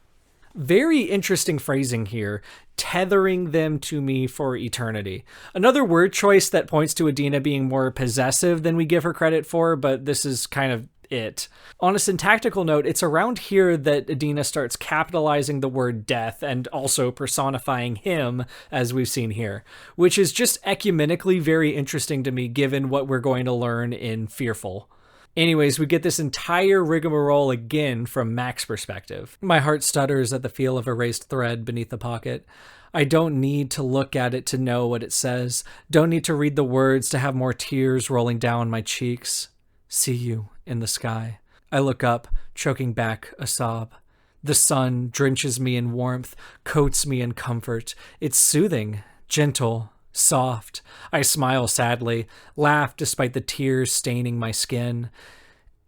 Very interesting phrasing here, tethering them to me for eternity. Another word choice that points to Adena being more possessive than we give her credit for, but this is kind of it. On a syntactical note, it's around here that Adena starts capitalizing the word death and also personifying him, as we've seen here, which is just ecumenically very interesting to me given what we're going to learn in Fearful. Anyways, we get this entire rigmarole again from Mak's perspective. My heart stutters at the feel of a raised thread beneath the pocket. I don't need to look at it to know what it says. Don't need to read the words to have more tears rolling down my cheeks. See you in the sky. I look up, choking back a sob. The sun drenches me in warmth, coats me in comfort. It's soothing, gentle, soft. I smile sadly, laugh despite the tears staining my skin.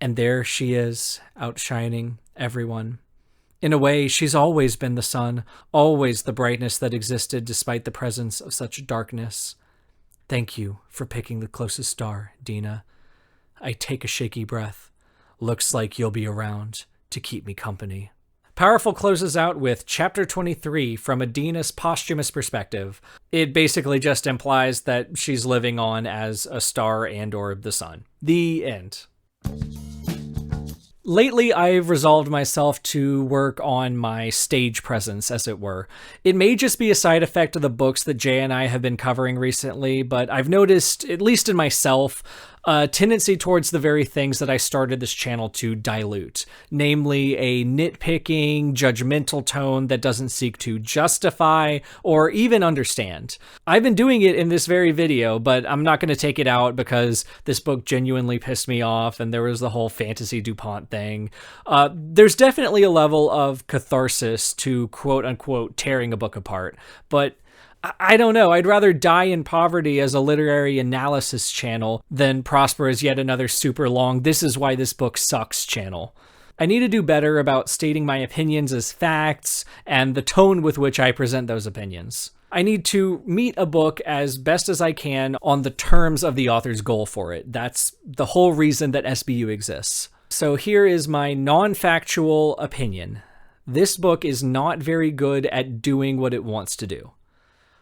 And there she is, outshining everyone. In a way, she's always been the sun, always the brightness that existed despite the presence of such darkness. Thank you for picking the closest star, Dina. I take a shaky breath. Looks like you'll be around to keep me company. Poweful closes out with Chapter 23 from Adena's posthumous perspective. It basically just implies that she's living on as a star and or the sun. The end. Lately, I've resolved myself to work on my stage presence, as it were. It may just be a side effect of the books that Jay and I have been covering recently, but I've noticed, at least in myself, a tendency towards the very things that I started this channel to dilute, namely a nitpicking, judgmental tone that doesn't seek to justify or even understand. I've been doing it in this very video, but I'm not going to take it out because this book genuinely pissed me off and there was the whole Fantasy DuPont thing. There's definitely a level of catharsis to quote-unquote tearing a book apart, but I don't know. I'd rather die in poverty as a literary analysis channel than prosper as yet another super long "this is why this book sucks" channel. I need to do better about stating my opinions as facts and the tone with which I present those opinions. I need to meet a book as best as I can on the terms of the author's goal for it. That's the whole reason that SBU exists. So here is my non-factual opinion. This book is not very good at doing what it wants to do.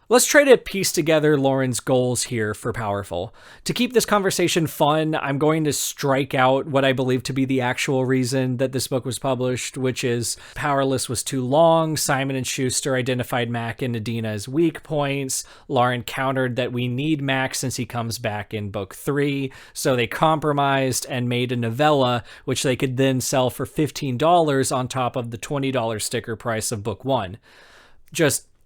Let's try to piece together Lauren's goals here for Powerful. To keep this conversation fun, I'm going to strike out what I believe to be the actual reason that this book was published, which is Powerless was too long, Simon & Schuster identified Mak and Adena as weak points, Lauren countered that we need Mak since he comes back in book 3, so they compromised and made a novella, which they could then sell for $15 on top of the $20 sticker price of book 1.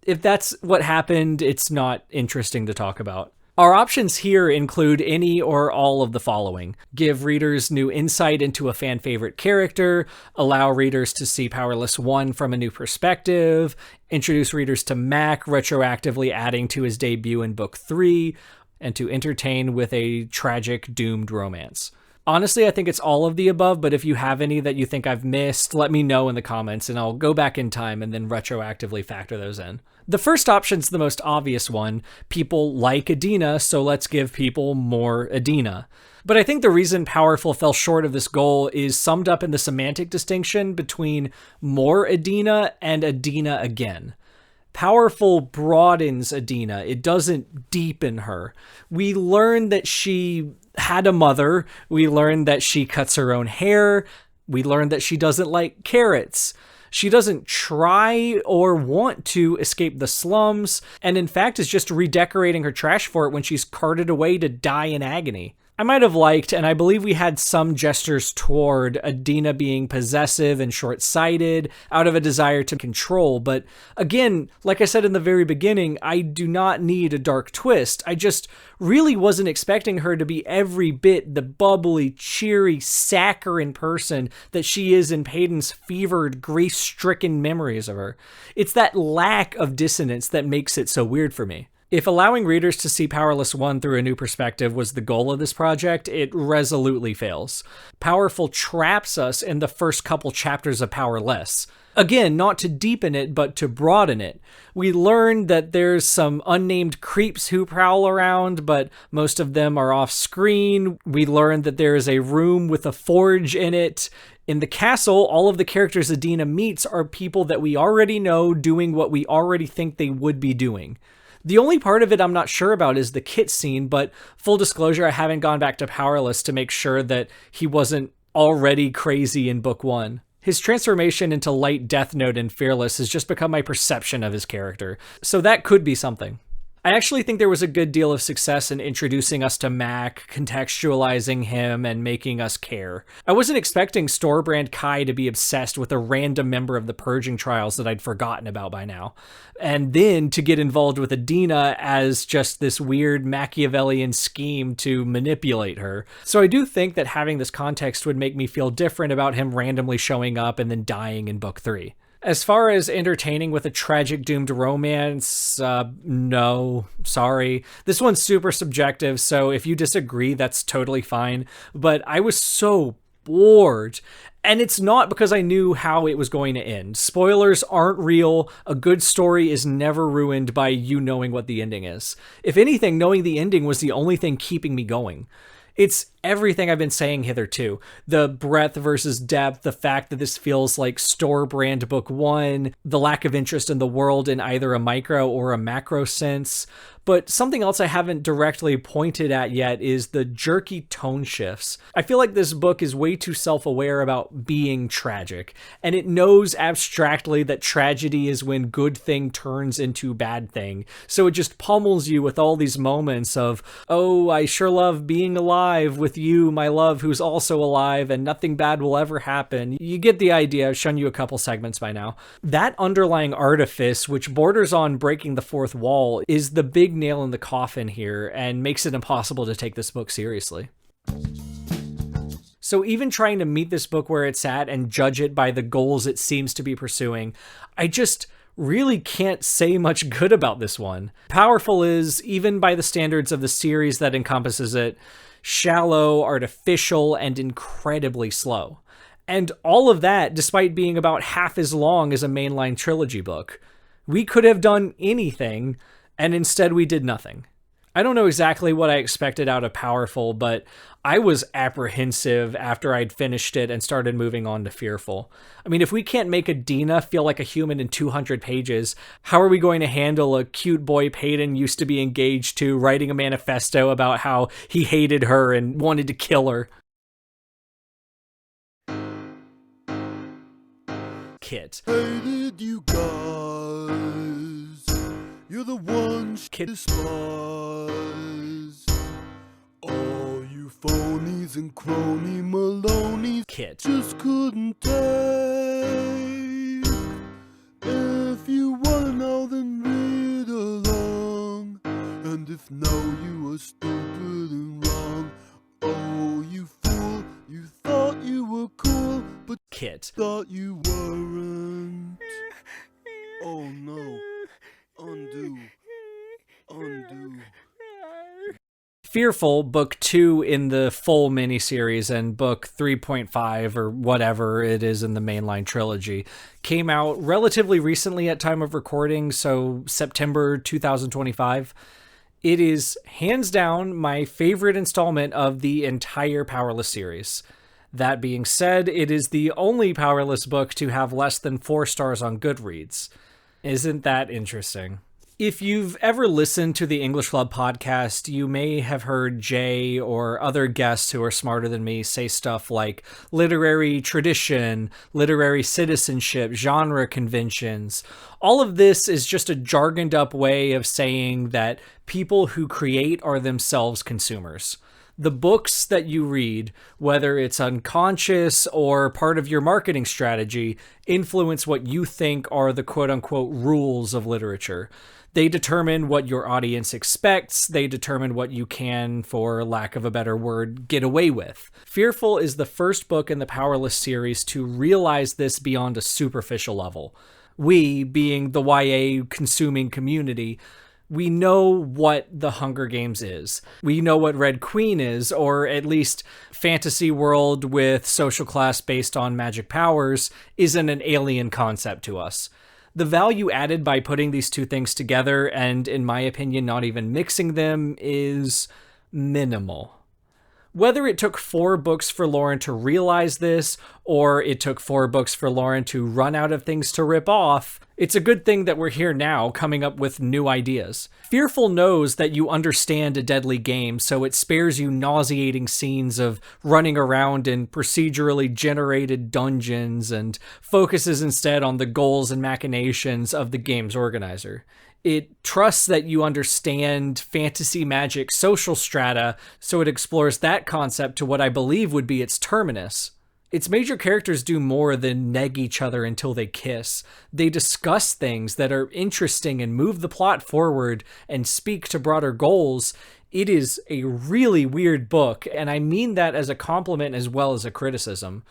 If that's what happened, it's not interesting to talk about. Our options here include any or all of the following. Give readers new insight into a fan favorite character, allow readers to see Powerless 1 from a new perspective, introduce readers to Mak, retroactively adding to his debut in book 3, and to entertain with a tragic, doomed romance. Honestly, I think it's all of the above, but if you have any that you think I've missed, let me know in the comments and I'll go back in time and then retroactively factor those in. The first option's the most obvious one. People like Adena, so let's give people more Adena. But I think the reason Powerful fell short of this goal is summed up in the semantic distinction between more Adena and Adena again. Powerful broadens Adena. It doesn't deepen her. We learn that she had a mother. We learn that she cuts her own hair. We learn that she doesn't like carrots. She doesn't try or want to escape the slums, and in fact is just redecorating her trash fort when she's carted away to die in agony. I might have liked, and I believe we had some gestures toward Adena being possessive and short-sighted out of a desire to control, but again, like I said in the very beginning, I do not need a dark twist. I just really wasn't expecting her to be every bit the bubbly, cheery, saccharine person that she is in Peyton's fevered, grief-stricken memories of her. It's that lack of dissonance that makes it so weird for me. If allowing readers to see Powerless 1 through a new perspective was the goal of this project, it resolutely fails. Powerful traps us in the first couple chapters of Powerless. Again, not to deepen it, but to broaden it. We learn that there's some unnamed creeps who prowl around, but most of them are off screen. We learn that there is a room with a forge in it. In the castle, all of the characters Adena meets are people that we already know doing what we already think they would be doing. The only part of it I'm not sure about is the Kitt scene, but full disclosure, I haven't gone back to Powerless to make sure that he wasn't already crazy in book 1. His transformation into light Death Note and Fearless has just become my perception of his character, so that could be something. I actually think there was a good deal of success in introducing us to Mak, contextualizing him, and making us care. I wasn't expecting store-brand Kai to be obsessed with a random member of the Purging Trials that I'd forgotten about by now, and then to get involved with Adena as just this weird Machiavellian scheme to manipulate her. So I do think that having this context would make me feel different about him randomly showing up and then dying in book 3. As far as entertaining with a tragic doomed romance, no, sorry. This one's super subjective, so if you disagree, that's totally fine. But I was so bored. And it's not because I knew how it was going to end. Spoilers aren't real. A good story is never ruined by you knowing what the ending is. If anything, knowing the ending was the only thing keeping me going. It's everything I've been saying hitherto. The breadth versus depth, the fact that this feels like store-brand book 1, the lack of interest in the world in either a micro or a macro sense. But something else I haven't directly pointed at yet is the jerky tone shifts. I feel like this book is way too self-aware about being tragic, and it knows abstractly that tragedy is when good thing turns into bad thing. So it just pummels you with all these moments of, oh, I sure love being alive with you, my love, who's also alive, and nothing bad will ever happen. You get the idea. I've shown you a couple segments by now. That underlying artifice, which borders on breaking the fourth wall, is the big nail in the coffin here and makes it impossible to take this book seriously. So even trying to meet this book where it's at and judge it by the goals it seems to be pursuing, I just really can't say much good about this one. Powerful is, even by the standards of the series that encompasses it, shallow, artificial, and incredibly slow. And all of that despite being about half as long as a mainline trilogy book. We could have done anything, and instead we did nothing. I don't know exactly what I expected out of Powerful, but I was apprehensive after I'd finished it and started moving on to Fearful. I mean, if we can't make Adena feel like a human in 200 pages, how are we going to handle a cute boy Peyton used to be engaged to writing a manifesto about how he hated her and wanted to kill her? Kitt. Hated you guys. You're the ones Kitt. despise. All you phonies and crony Maloney's Kitt. just couldn't take. If you wanna know, then read along. And if no, you are stupid and wrong. Oh, you fool, you thought you were cool, but Kitt. thought you weren't. Oh no. Undo. Fearful, book 2 in the full miniseries, and book 3.5 or whatever it is in the mainline trilogy, came out relatively recently at time of recording, so September 2025. It is hands down my favorite installment of the entire Powerless series. That being said, it is the only Powerless book to have less than 4 stars on Goodreads. Isn't that interesting? If you've ever listened to the English Club podcast, you may have heard Jay or other guests who are smarter than me say stuff like literary tradition, literary citizenship, genre conventions. All of this is just a jargoned up way of saying that people who create are themselves consumers. The books that you read, whether it's unconscious or part of your marketing strategy, influence what you think are the quote-unquote rules of literature. They determine what your audience expects. They determine what you can, for lack of a better word, get away with. Fearful is the first book in the Powerless series to realize this beyond a superficial level. We, being the YA consuming community, we know what the Hunger Games is. We know what Red Queen is, or at least fantasy world with social class based on magic powers isn't an alien concept to us. The value added by putting these two things together, and in my opinion, not even mixing them, is minimal. Whether it took 4 books for Lauren to realize this, or it took 4 books for Lauren to run out of things to rip off, it's a good thing that we're here now coming up with new ideas. Fearful knows that you understand a deadly game, so it spares you nauseating scenes of running around in procedurally generated dungeons and focuses instead on the goals and machinations of the game's organizer. It trusts that you understand fantasy magic social strata, so it explores that concept to what I believe would be its terminus. Its major characters do more than neg each other until they kiss. They discuss things that are interesting and move the plot forward and speak to broader goals. It is a really weird book, and I mean that as a compliment as well as a criticism.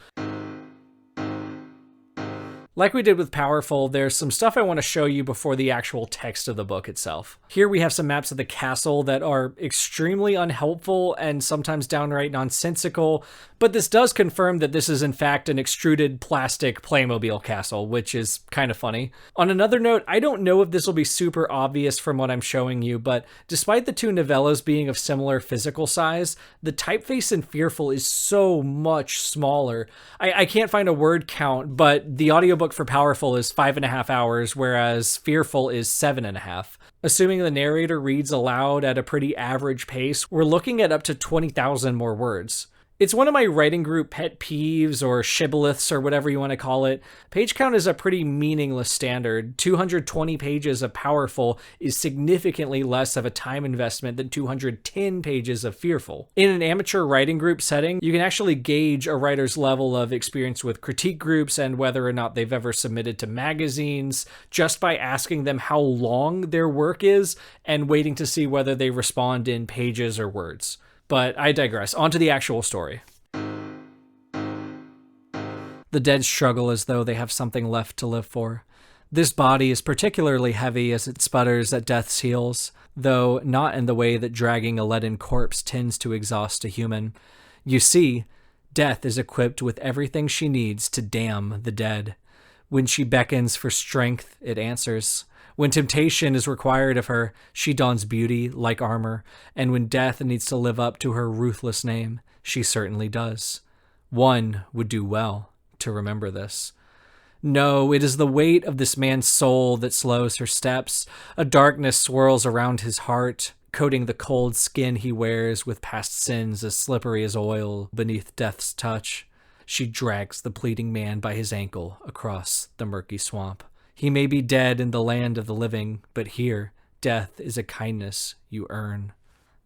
Like we did with Powerful, there's some stuff I want to show you before the actual text of the book itself. Here we have some maps of the castle that are extremely unhelpful and sometimes downright nonsensical, but this does confirm that this is in fact an extruded plastic Playmobil castle, which is kind of funny. On another note, I don't know if this will be super obvious from what I'm showing you, but despite the 2 novellas being of similar physical size, the typeface in Fearful is so much smaller. I can't find a word count, but the audiobook for Powerful is 5.5 hours, whereas Fearful is 7.5. Assuming the narrator reads aloud at a pretty average pace, we're looking at up to 20,000 more words. It's one of my writing group pet peeves or shibboleths or whatever you want to call it. Page count is a pretty meaningless standard. 220 pages of Powerful is significantly less of a time investment than 210 pages of Fearful. In an amateur writing group setting, you can actually gauge a writer's level of experience with critique groups and whether or not they've ever submitted to magazines just by asking them how long their work is and waiting to see whether they respond in pages or words. But I digress. On to the actual story. The dead struggle as though they have something left to live for. This body is particularly heavy as it sputters at death's heels, though not in the way that dragging a leaden corpse tends to exhaust a human. You see, death is equipped with everything she needs to damn the dead. When she beckons for strength, it answers. When temptation is required of her, she dons beauty like armor, and when death needs to live up to her ruthless name, she certainly does. One would do well to remember this. No, it is the weight of this man's soul that slows her steps. A darkness swirls around his heart, coating the cold skin he wears with past sins as slippery as oil beneath death's touch. She drags the pleading man by his ankle across the murky swamp. He may be dead in the land of the living, but here, death is a kindness you earn.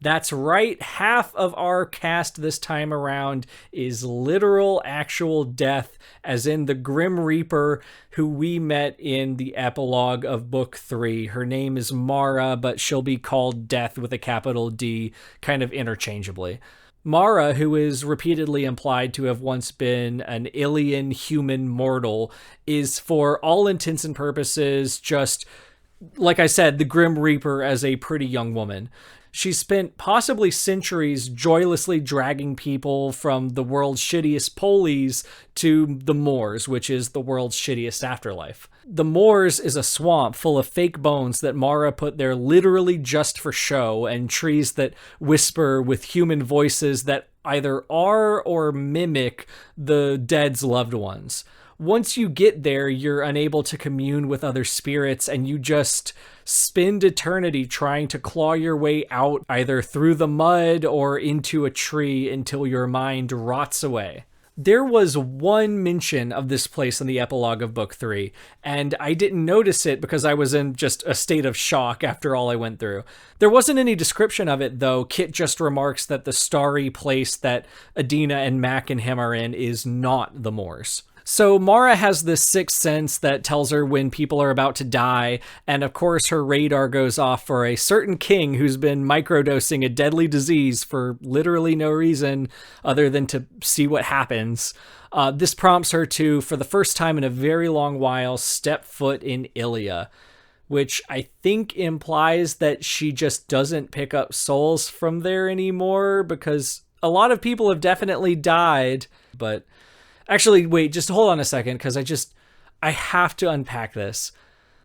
That's right, half of our cast this time around is literal, actual death, as in the Grim Reaper who we met in the epilogue of Book 3. Her name is Mara, but she'll be called Death with a capital D, kind of interchangeably. Mara, who is repeatedly implied to have once been an alien human mortal, is for all intents and purposes just, like I said, the Grim Reaper as a pretty young woman. She spent possibly centuries joylessly dragging people from the world's shittiest polies to the moors, which is the world's shittiest afterlife. The moors is a swamp full of fake bones that Mara put there literally just for show, and trees that whisper with human voices that either are or mimic the dead's loved ones. once you get there, you're unable to commune with other spirits, and you just spend eternity trying to claw your way out either through the mud or into a tree until your mind rots away. There was one mention of this place in the epilogue of Book 3, and I didn't notice it because I was in just a state of shock after all I went through. There wasn't any description of it, though. Kitt just remarks that the starry place that Adena and Mak and him are in is not the moors. So Mara has this sixth sense that tells her when people are about to die, and of course her radar goes off for a certain king who's been microdosing a deadly disease for literally no reason other than to see what happens. This prompts her to, for the first time in a very long while, step foot in Ilia, which I think implies that she just doesn't pick up souls from there anymore, because a lot of people have definitely died, but... Actually, wait, just hold on a second, because I have to unpack this.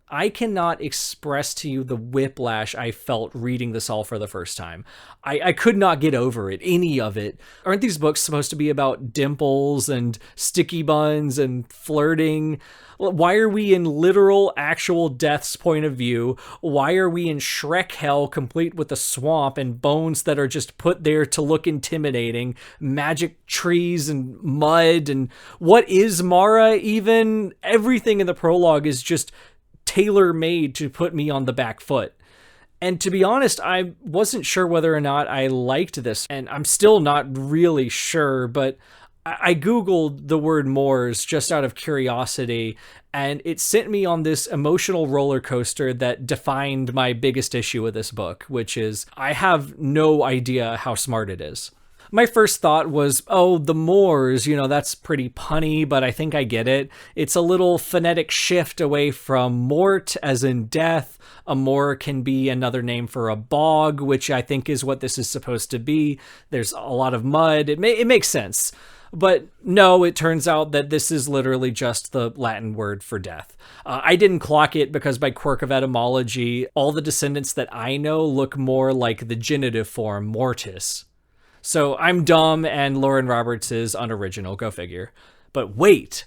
I cannot express to you the whiplash I felt reading this all for the first time. I could not get over it, any of it. Aren't these books supposed to be about dimples and sticky buns and flirting? Why are we in literal, actual death's point of view? Why are we in Shrek hell, complete with a swamp and bones that are just put there to look intimidating, magic trees and mud, and what is Mara even? Everything in the prologue is just tailor-made to put me on the back foot. And to be honest, I wasn't sure whether or not I liked this, and I'm still not really sure, but I Googled the word moors just out of curiosity, and it sent me on this emotional roller coaster that defined my biggest issue with this book, which is I have no idea how smart it is. My first thought was, oh, the moors, that's pretty punny, but I think I get it. It's a little phonetic shift away from mort, as in death. A moor can be another name for a bog, which I think is what this is supposed to be. There's a lot of mud. It makes sense. But no, it turns out that this is literally just the Latin word for death. I didn't clock it because by quirk of etymology, all the descendants that I know look more like the genitive form, mortis. So I'm dumb and Lauren Roberts is unoriginal, go figure. But wait,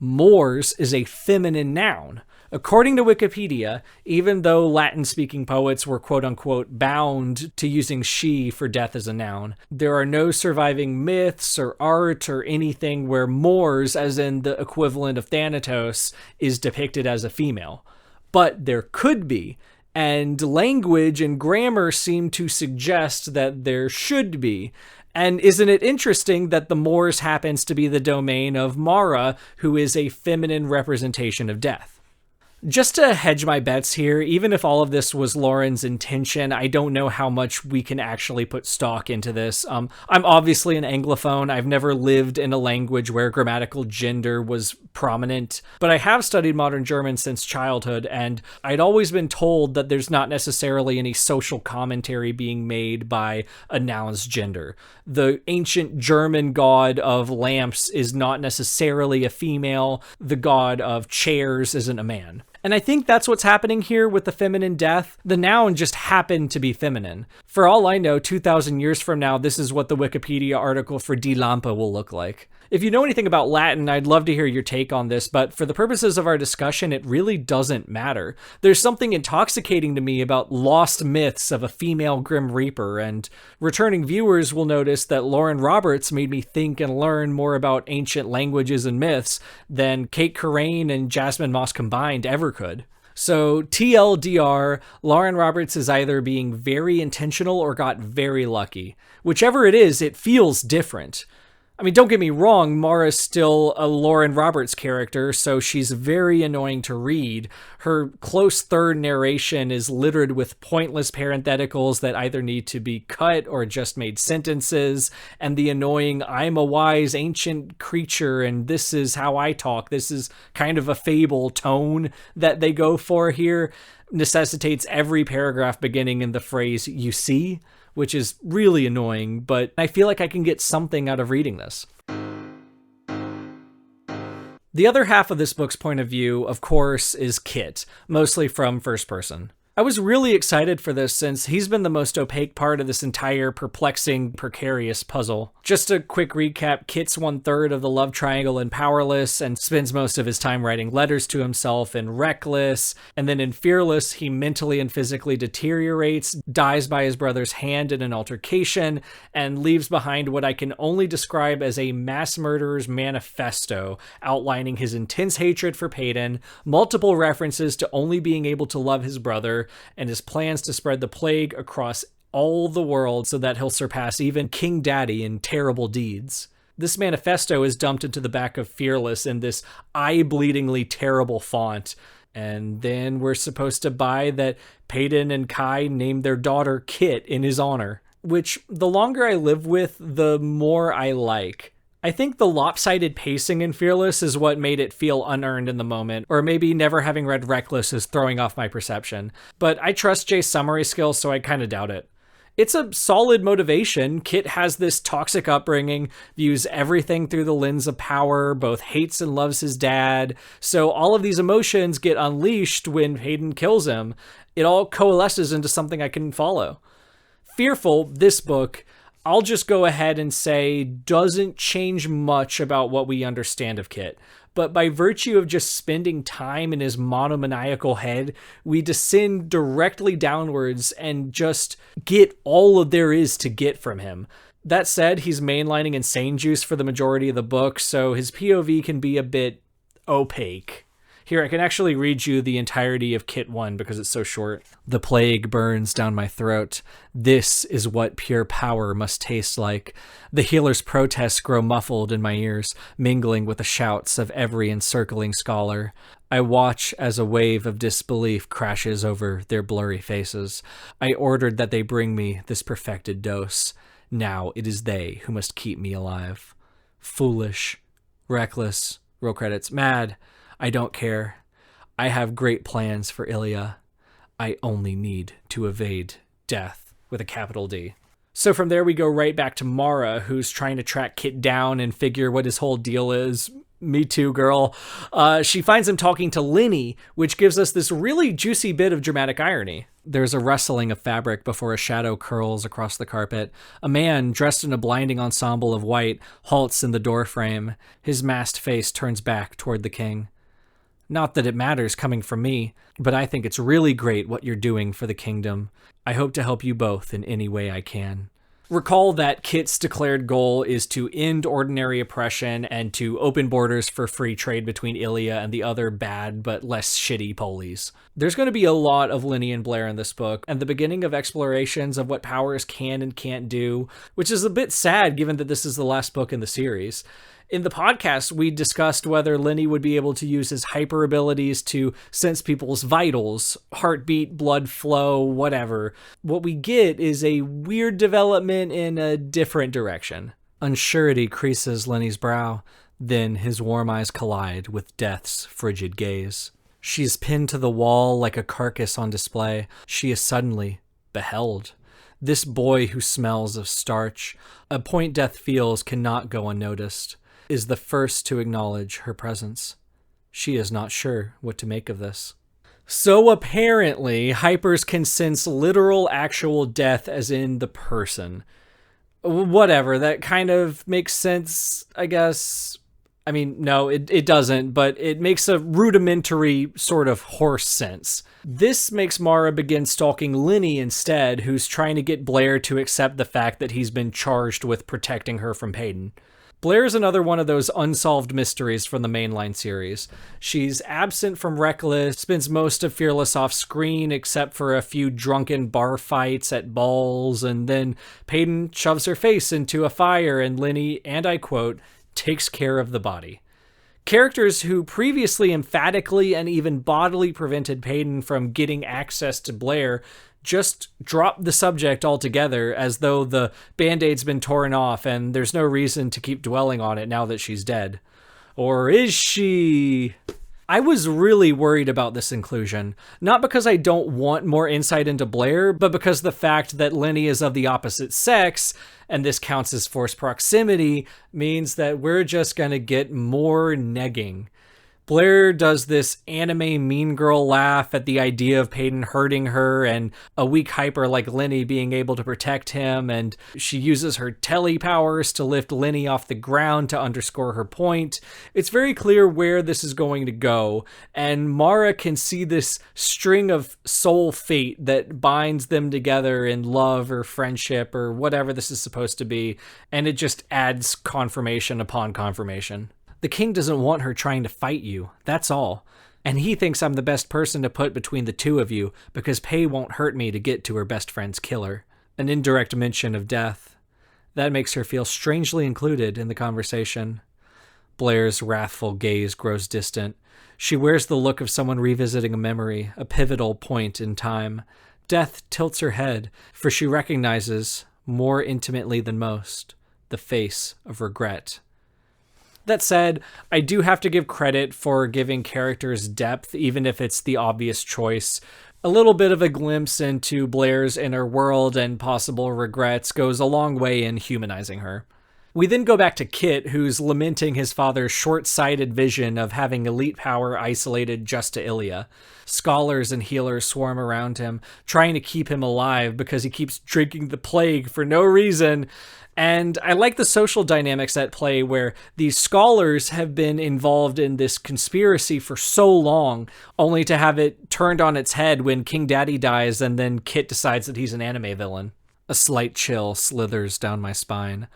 moors is a feminine noun. According to Wikipedia, even though Latin-speaking poets were quote-unquote bound to using she for death as a noun, there are no surviving myths or art or anything where moors, as in the equivalent of Thanatos, is depicted as a female. But there could be, and language and grammar seem to suggest that there should be. And isn't it interesting that the moors happens to be the domain of Mara, who is a feminine representation of death? Just to hedge my bets here, even if all of this was Lauren's intention, I don't know how much we can actually put stock into this. I'm obviously an Anglophone. I've never lived in a language where grammatical gender was prominent, but I have studied modern German since childhood, and I'd always been told that there's not necessarily any social commentary being made by a noun's gender. The ancient German god of lamps is not necessarily a female. The god of chairs isn't a man. And I think that's what's happening here with the feminine death. The noun just happened to be feminine. For all I know, 2,000 years from now, this is what the Wikipedia article for Die Lampe will look like. If you know anything about Latin, I'd love to hear your take on this, but for the purposes of our discussion, it really doesn't matter. There's something intoxicating to me about lost myths of a female Grim Reaper, and returning viewers will notice that Lauren Roberts made me think and learn more about ancient languages and myths than Kate Corain and Jasmine Moss combined ever could. So TLDR, Lauren Roberts is either being very intentional or got very lucky. Whichever it is, it feels different. I mean, don't get me wrong, Mara's still a Lauren Roberts character, so she's very annoying to read. Her close third narration is littered with pointless parentheticals that either need to be cut or just made sentences, and the annoying "I'm a wise ancient creature and this is how I talk, this is kind of a fable" tone that they go for here necessitates every paragraph beginning in the phrase "you see," which is really annoying, but I feel like I can get something out of reading this. The other half of this book's point of view, of course, is Kitt, mostly from first person. I was really excited for this since he's been the most opaque part of this entire perplexing, precarious puzzle. Just a quick recap, Kitt's 1/3 of the love triangle in Powerless and spends most of his time writing letters to himself in Reckless, and then in Fearless he mentally and physically deteriorates, dies by his brother's hand in an altercation, and leaves behind what I can only describe as a mass murderer's manifesto, outlining his intense hatred for Peyton, multiple references to only being able to love his brother, and his plans to spread the plague across all the world so that he'll surpass even King Daddy in terrible deeds. This manifesto is dumped into the back of Fearless in this eye-bleedingly terrible font, and then we're supposed to buy that Peyton and Kai named their daughter Kitt in his honor, which the longer I live with, the more I like. I think the lopsided pacing in Fearless is what made it feel unearned in the moment, or maybe never having read Reckless is throwing off my perception. But I trust Jay's summary skills, so I kind of doubt it. It's a solid motivation. Kitt has this toxic upbringing, views everything through the lens of power, both hates and loves his dad, so all of these emotions get unleashed when Hayden kills him. It all coalesces into something I can follow. Fearful, this book, I'll just go ahead and say doesn't change much about what we understand of Kitt. But by virtue of just spending time in his monomaniacal head, we descend directly downwards and just get all of there is to get from him. That said, he's mainlining insane juice for the majority of the book, so his POV can be a bit opaque. Here, I can actually read you the entirety of Kitt 1 because it's so short. The plague burns down my throat. This is what pure power must taste like. The healer's protests grow muffled in my ears, mingling with the shouts of every encircling scholar. I watch as a wave of disbelief crashes over their blurry faces. I ordered that they bring me this perfected dose. Now it is they who must keep me alive. Foolish, reckless, roll credits, mad. I don't care. I have great plans for Ilya. I only need to evade death, with a capital D. So from there we go right back to Mara, who's trying to track Kitt down and figure what his whole deal is. Me too, girl. She finds him talking to Lenny, which gives us this really juicy bit of dramatic irony. There's a rustling of fabric before a shadow curls across the carpet. A man, dressed in a blinding ensemble of white, halts in the doorframe. His masked face turns back toward the king. Not that it matters coming from me, but I think it's really great what you're doing for the kingdom. I hope to help you both in any way I can. Recall that Kitt's declared goal is to end ordinary oppression and to open borders for free trade between Ilya and the other bad but less shitty polies. There's going to be a lot of Lenny and Blair in this book, and the beginning of explorations of what powers can and can't do, which is a bit sad given that this is the last book in the series. In the podcast, we discussed whether Lenny would be able to use his hyper abilities to sense people's vitals, heartbeat, blood flow, whatever. What we get is a weird development in a different direction. Unsurety creases Lenny's brow, then his warm eyes collide with death's frigid gaze. She's pinned to the wall like a carcass on display. She is suddenly beheld. This boy who smells of starch, a point death feels cannot go unnoticed, is the first to acknowledge her presence. She is not sure what to make of this. So apparently, hypers can sense literal actual death as in the person. Whatever, that kind of makes sense, I guess. I mean, no, it doesn't, but it makes a rudimentary sort of horse sense. This makes Mara begin stalking Lenny instead, who's trying to get Blair to accept the fact that he's been charged with protecting her from Peyton. Blair's another one of those unsolved mysteries from the mainline series. She's absent from Reckless, spends most of Fearless off screen except for a few drunken bar fights at balls, and then Peyton shoves her face into a fire and Lenny, and I quote, takes care of the body. Characters who previously emphatically and even bodily prevented Peyton from getting access to Blair just drop the subject altogether as though the Band-Aid's been torn off and there's no reason to keep dwelling on it now that she's dead. Or is she? I was really worried about this inclusion, not because I don't want more insight into Blair, but because the fact that Lenny is of the opposite sex, and this counts as forced proximity, means that we're just gonna get more negging. Blair does this anime mean girl laugh at the idea of Peyton hurting her and a weak hyper like Lenny being able to protect him, and she uses her tele powers to lift Lenny off the ground to underscore her point. It's very clear where this is going to go, and Mara can see this string of soul fate that binds them together in love or friendship or whatever this is supposed to be, and it just adds confirmation upon confirmation. The king doesn't want her trying to fight you, that's all. And he thinks I'm the best person to put between the two of you because Pei won't hurt me to get to her best friend's killer. An indirect mention of death. That makes her feel strangely included in the conversation. Blair's wrathful gaze grows distant. She wears the look of someone revisiting a memory, a pivotal point in time. Death tilts her head, for she recognizes, more intimately than most, the face of regret. That said, I do have to give credit for giving characters depth, even if it's the obvious choice. A little bit of a glimpse into Blair's inner world and possible regrets goes a long way in humanizing her. We then go back to Kitt, who's lamenting his father's short-sighted vision of having elite power isolated just to Ilya. Scholars and healers swarm around him, trying to keep him alive because he keeps drinking the plague for no reason. And I like the social dynamics at play where these scholars have been involved in this conspiracy for so long, only to have it turned on its head when King Daddy dies and then Kitt decides that he's an anime villain. A slight chill slithers down my spine.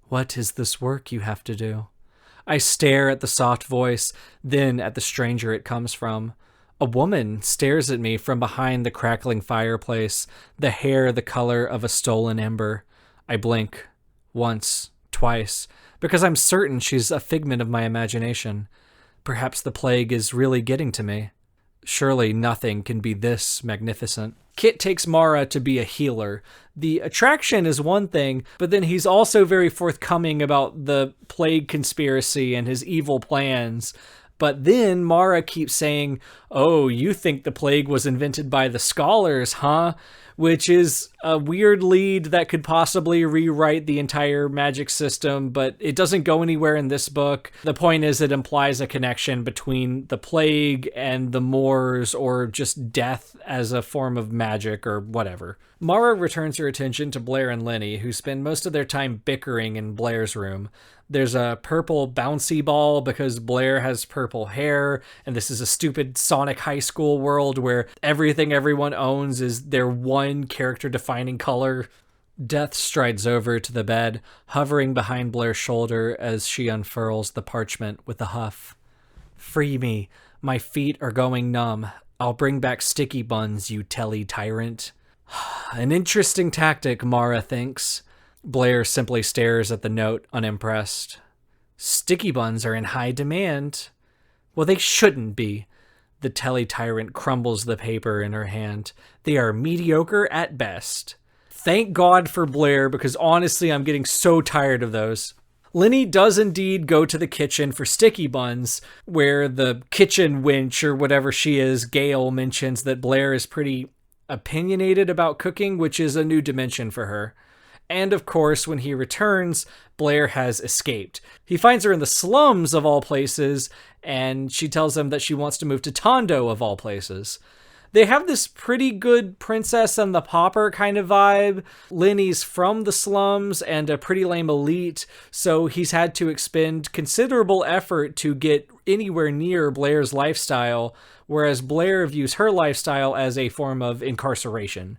What is this work you have to do? I stare at the soft voice, then at the stranger it comes from. A woman stares at me from behind the crackling fireplace, the hair the color of a stolen ember. I blink. Once, twice, because I'm certain she's a figment of my imagination. Perhaps the plague is really getting to me. Surely nothing can be this magnificent. Kitt takes Mara to be a healer. The attraction is one thing, but then he's also very forthcoming about the plague conspiracy and his evil plans. But then Mara keeps saying, "Oh, you think the plague was invented by the scholars, huh?" Which is a weird lead that could possibly rewrite the entire magic system, but it doesn't go anywhere in this book. The point is it implies a connection between the plague and the Moors, or just death as a form of magic or whatever. Mara returns her attention to Blair and Lenny, who spend most of their time bickering in Blair's room. There's a purple bouncy ball because Blair has purple hair, and this is a stupid Sonic high school world where everything everyone owns is their one character-defining color. Death strides over to the bed, hovering behind Blair's shoulder as she unfurls the parchment with a huff. "Free me. My feet are going numb. I'll bring back sticky buns, you telly tyrant." An interesting tactic, Mara thinks. Blair simply stares at the note, unimpressed. Sticky buns are in high demand. Well, they shouldn't be. The tele-tyrant crumbles the paper in her hand. They are mediocre at best. Thank God for Blair, because honestly, I'm getting so tired of those. Lenny does indeed go to the kitchen for sticky buns, where the kitchen wench, or whatever she is, Gail, mentions that Blair is pretty opinionated about cooking, which is a new dimension for her. And of course, when he returns, Blair has escaped. He finds her in the slums of all places, and she tells him that she wants to move to Tondo of all places. They have this pretty good Princess and the Pauper kind of vibe. Lenny's from the slums and a pretty lame elite, so he's had to expend considerable effort to get anywhere near Blair's lifestyle, whereas Blair views her lifestyle as a form of incarceration.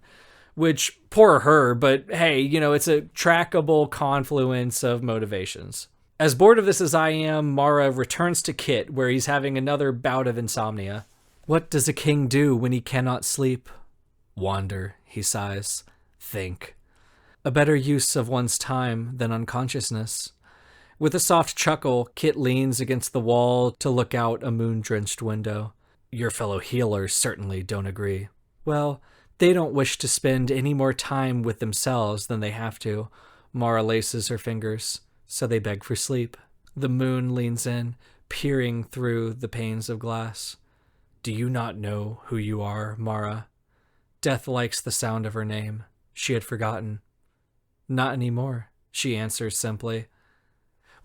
Which, poor her, but hey, it's a trackable confluence of motivations. As bored of this as I am, Mara returns to Kitt, where he's having another bout of insomnia. What does a king do when he cannot sleep? Wander, he sighs. Think. A better use of one's time than unconsciousness. With a soft chuckle, Kitt leans against the wall to look out a moon-drenched window. Your fellow healers certainly don't agree. Well, they don't wish to spend any more time with themselves than they have to. Mara laces her fingers, so they beg for sleep. The moon leans in, peering through the panes of glass. Do you not know who you are, Mara? Death likes the sound of her name. She had forgotten. Not anymore, she answers simply.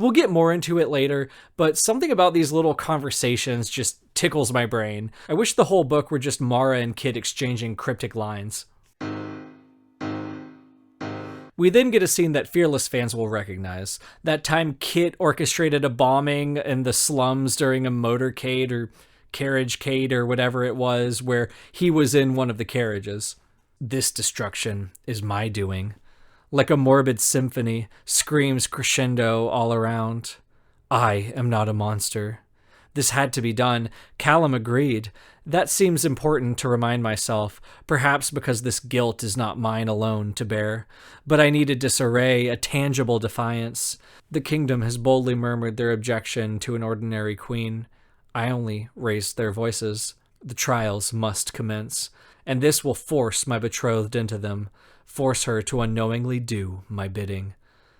We'll get more into it later, but something about these little conversations just tickles my brain. I wish the whole book were just Mara and Kitt exchanging cryptic lines. We then get a scene that Fearless fans will recognize. That time Kitt orchestrated a bombing in the slums during a motorcade or carriagecade or whatever it was, where he was in one of the carriages. This destruction is my doing. Like a morbid symphony, screams crescendo all around. I am not a monster. This had to be done. Callum agreed. That seems important to remind myself, perhaps because this guilt is not mine alone to bear. But I needed disarray, a tangible defiance. The kingdom has boldly murmured their objection to an ordinary queen. I only raised their voices. The trials must commence, and this will force my betrothed into them, force her to unknowingly do my bidding.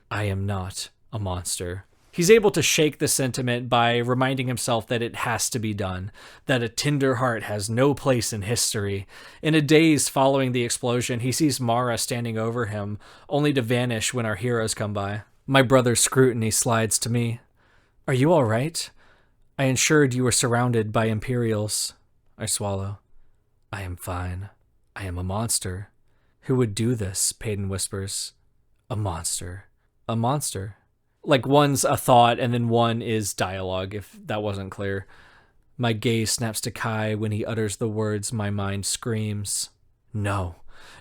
I am not a monster. He's able to shake the sentiment by reminding himself that it has to be done, that a tender heart has no place in history. In a daze following the explosion, he sees Mara standing over him, only to vanish when our heroes come by. My brother's scrutiny slides to me. Are you all right? I ensured you were surrounded by Imperials. I swallow. I am fine. I am a monster. Who would do this? Peyton whispers. A monster. A monster. Like one's a thought and then one is dialogue, if that wasn't clear. My gaze snaps to Kai when he utters the words my mind screams. No.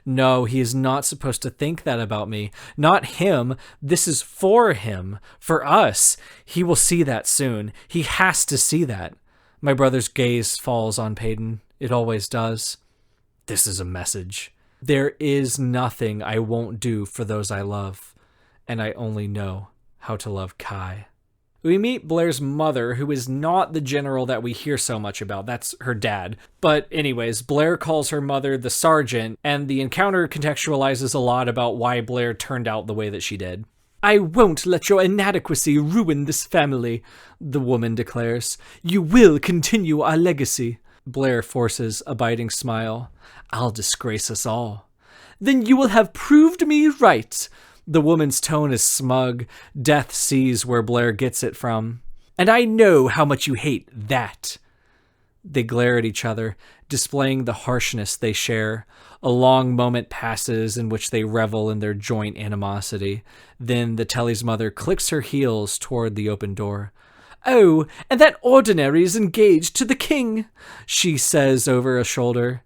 No, he is not supposed to think that about me. Not him. This is for him. For us. He will see that soon. He has to see that. My brother's gaze falls on Peyton. It always does. This is a message. There is nothing I won't do for those I love. And I only know how to love Kai. We meet Blair's mother, who is not the general that we hear so much about. That's her dad. But anyways, Blair calls her mother the sergeant, and the encounter contextualizes a lot about why Blair turned out the way that she did. I won't let your inadequacy ruin this family, the woman declares. You will continue our legacy. Blair forces a biting smile. I'll disgrace us all. Then you will have proved me right. The woman's tone is smug. Death sees where Blair gets it from. And I know how much you hate that. They glare at each other, displaying the harshness they share. A long moment passes in which they revel in their joint animosity. Then the Telly's mother clicks her heels toward the open door. Oh, and that ordinary is engaged to the king, she says over a shoulder.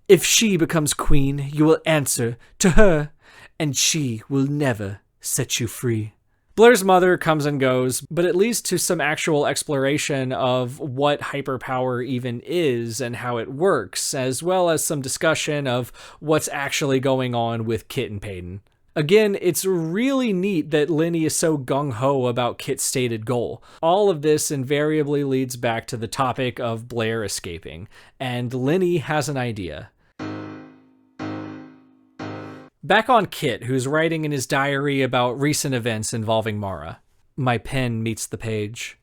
If she becomes queen, you will answer to her, and she will never set you free. Blair's mother comes and goes, but it leads to some actual exploration of what hyperpower even is and how it works, as well as some discussion of what's actually going on with Kitt and Peyton. Again, it's really neat that Lenny is so gung-ho about Kitt's stated goal. All of this invariably leads back to the topic of Blair escaping, and Lenny has an idea. Back on Kitt, who's writing in his diary about recent events involving Mara. My pen meets the page.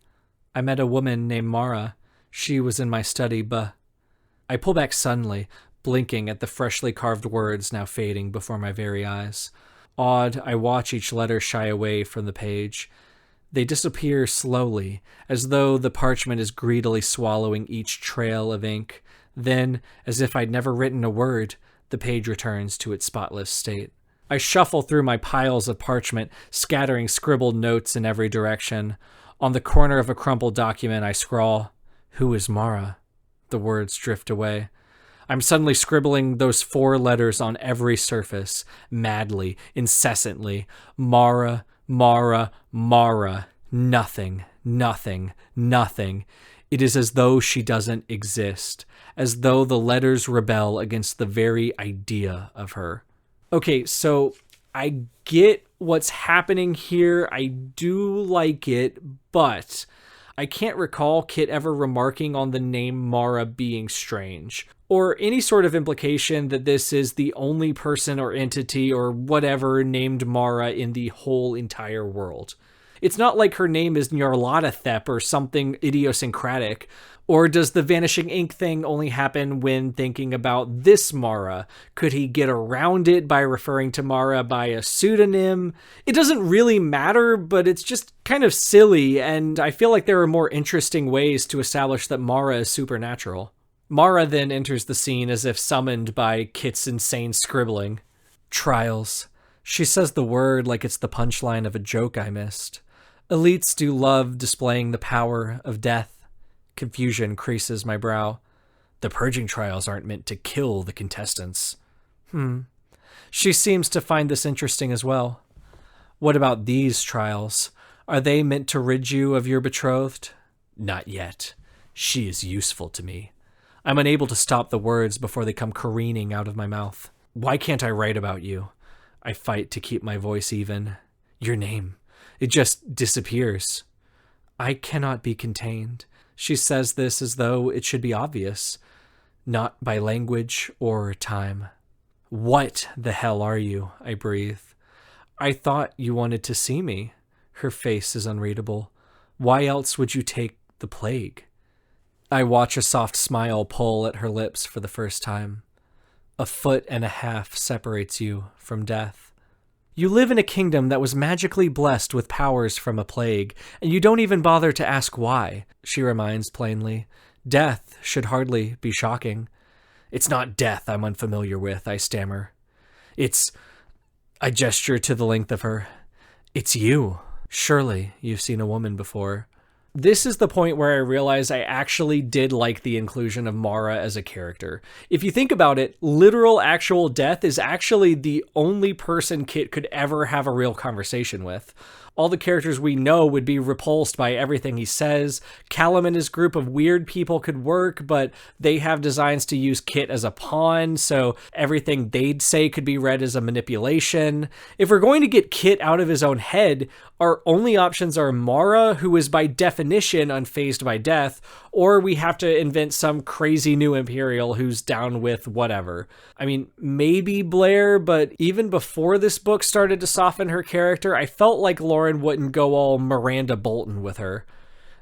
I met a woman named Mara. She was in my study, I pull back suddenly, blinking at the freshly carved words now fading before my very eyes. Awed, I watch each letter shy away from the page. They disappear slowly, as though the parchment is greedily swallowing each trail of ink. Then, as if I'd never written a word, the page returns to its spotless state. I shuffle through my piles of parchment, scattering scribbled notes in every direction. On the corner of a crumpled document, I scrawl, "Who is Mara?" The words drift away. I'm suddenly scribbling those 4 letters on every surface, madly, incessantly. Mara, Mara, Mara. Nothing, nothing, nothing. It is as though she doesn't exist, as though the letters rebel against the very idea of her. Okay, so I get what's happening here. I do like it, but I can't recall Kitt ever remarking on the name Mara being strange, or any sort of implication that this is the only person or entity or whatever named Mara in the whole entire world. It's not like her name is Nyarlatothep or something idiosyncratic, Or does the vanishing ink thing only happen when thinking about this Mara? Could he get around it by referring to Mara by a pseudonym? It doesn't really matter, but it's just kind of silly, and I feel like there are more interesting ways to establish that Mara is supernatural. Mara then enters the scene as if summoned by Kitt's insane scribbling. Trials. She says the word like it's the punchline of a joke I missed. Elites do love displaying the power of death. Confusion creases my brow. The purging trials aren't meant to kill the contestants. She seems to find this interesting as well. What about these trials? Are they meant to rid you of your betrothed? Not yet. She is useful to me. I'm unable to stop the words before they come careening out of my mouth. Why can't I write about you? I fight to keep my voice even. Your name. It just disappears. I cannot be contained. She says this as though it should be obvious, not by language or time. What the hell are you? I breathe. I thought you wanted to see me. Her face is unreadable. Why else would you take the plague? I watch a soft smile pull at her lips for the first time. 1.5 feet separates you from death. You live in a kingdom that was magically blessed with powers from a plague, and you don't even bother to ask why, she reminds plainly. Death should hardly be shocking. It's not death I'm unfamiliar with, I stammer. I gesture to the length of her. It's you. Surely you've seen a woman before. This is the point where I realize I actually did like the inclusion of Mara as a character. If you think about it, literal actual death is actually the only person Kitt could ever have a real conversation with. All the characters we know would be repulsed by everything he says. Callum and his group of weird people could work, but they have designs to use Kitt as a pawn, so everything they'd say could be read as a manipulation. If we're going to get Kitt out of his own head, our only options are Mara, who is by definition unfazed by death, or we have to invent some crazy new Imperial who's down with whatever. I mean, maybe Blair, but even before this book started to soften her character, I felt like Lauren wouldn't go all Miranda Bolton with her.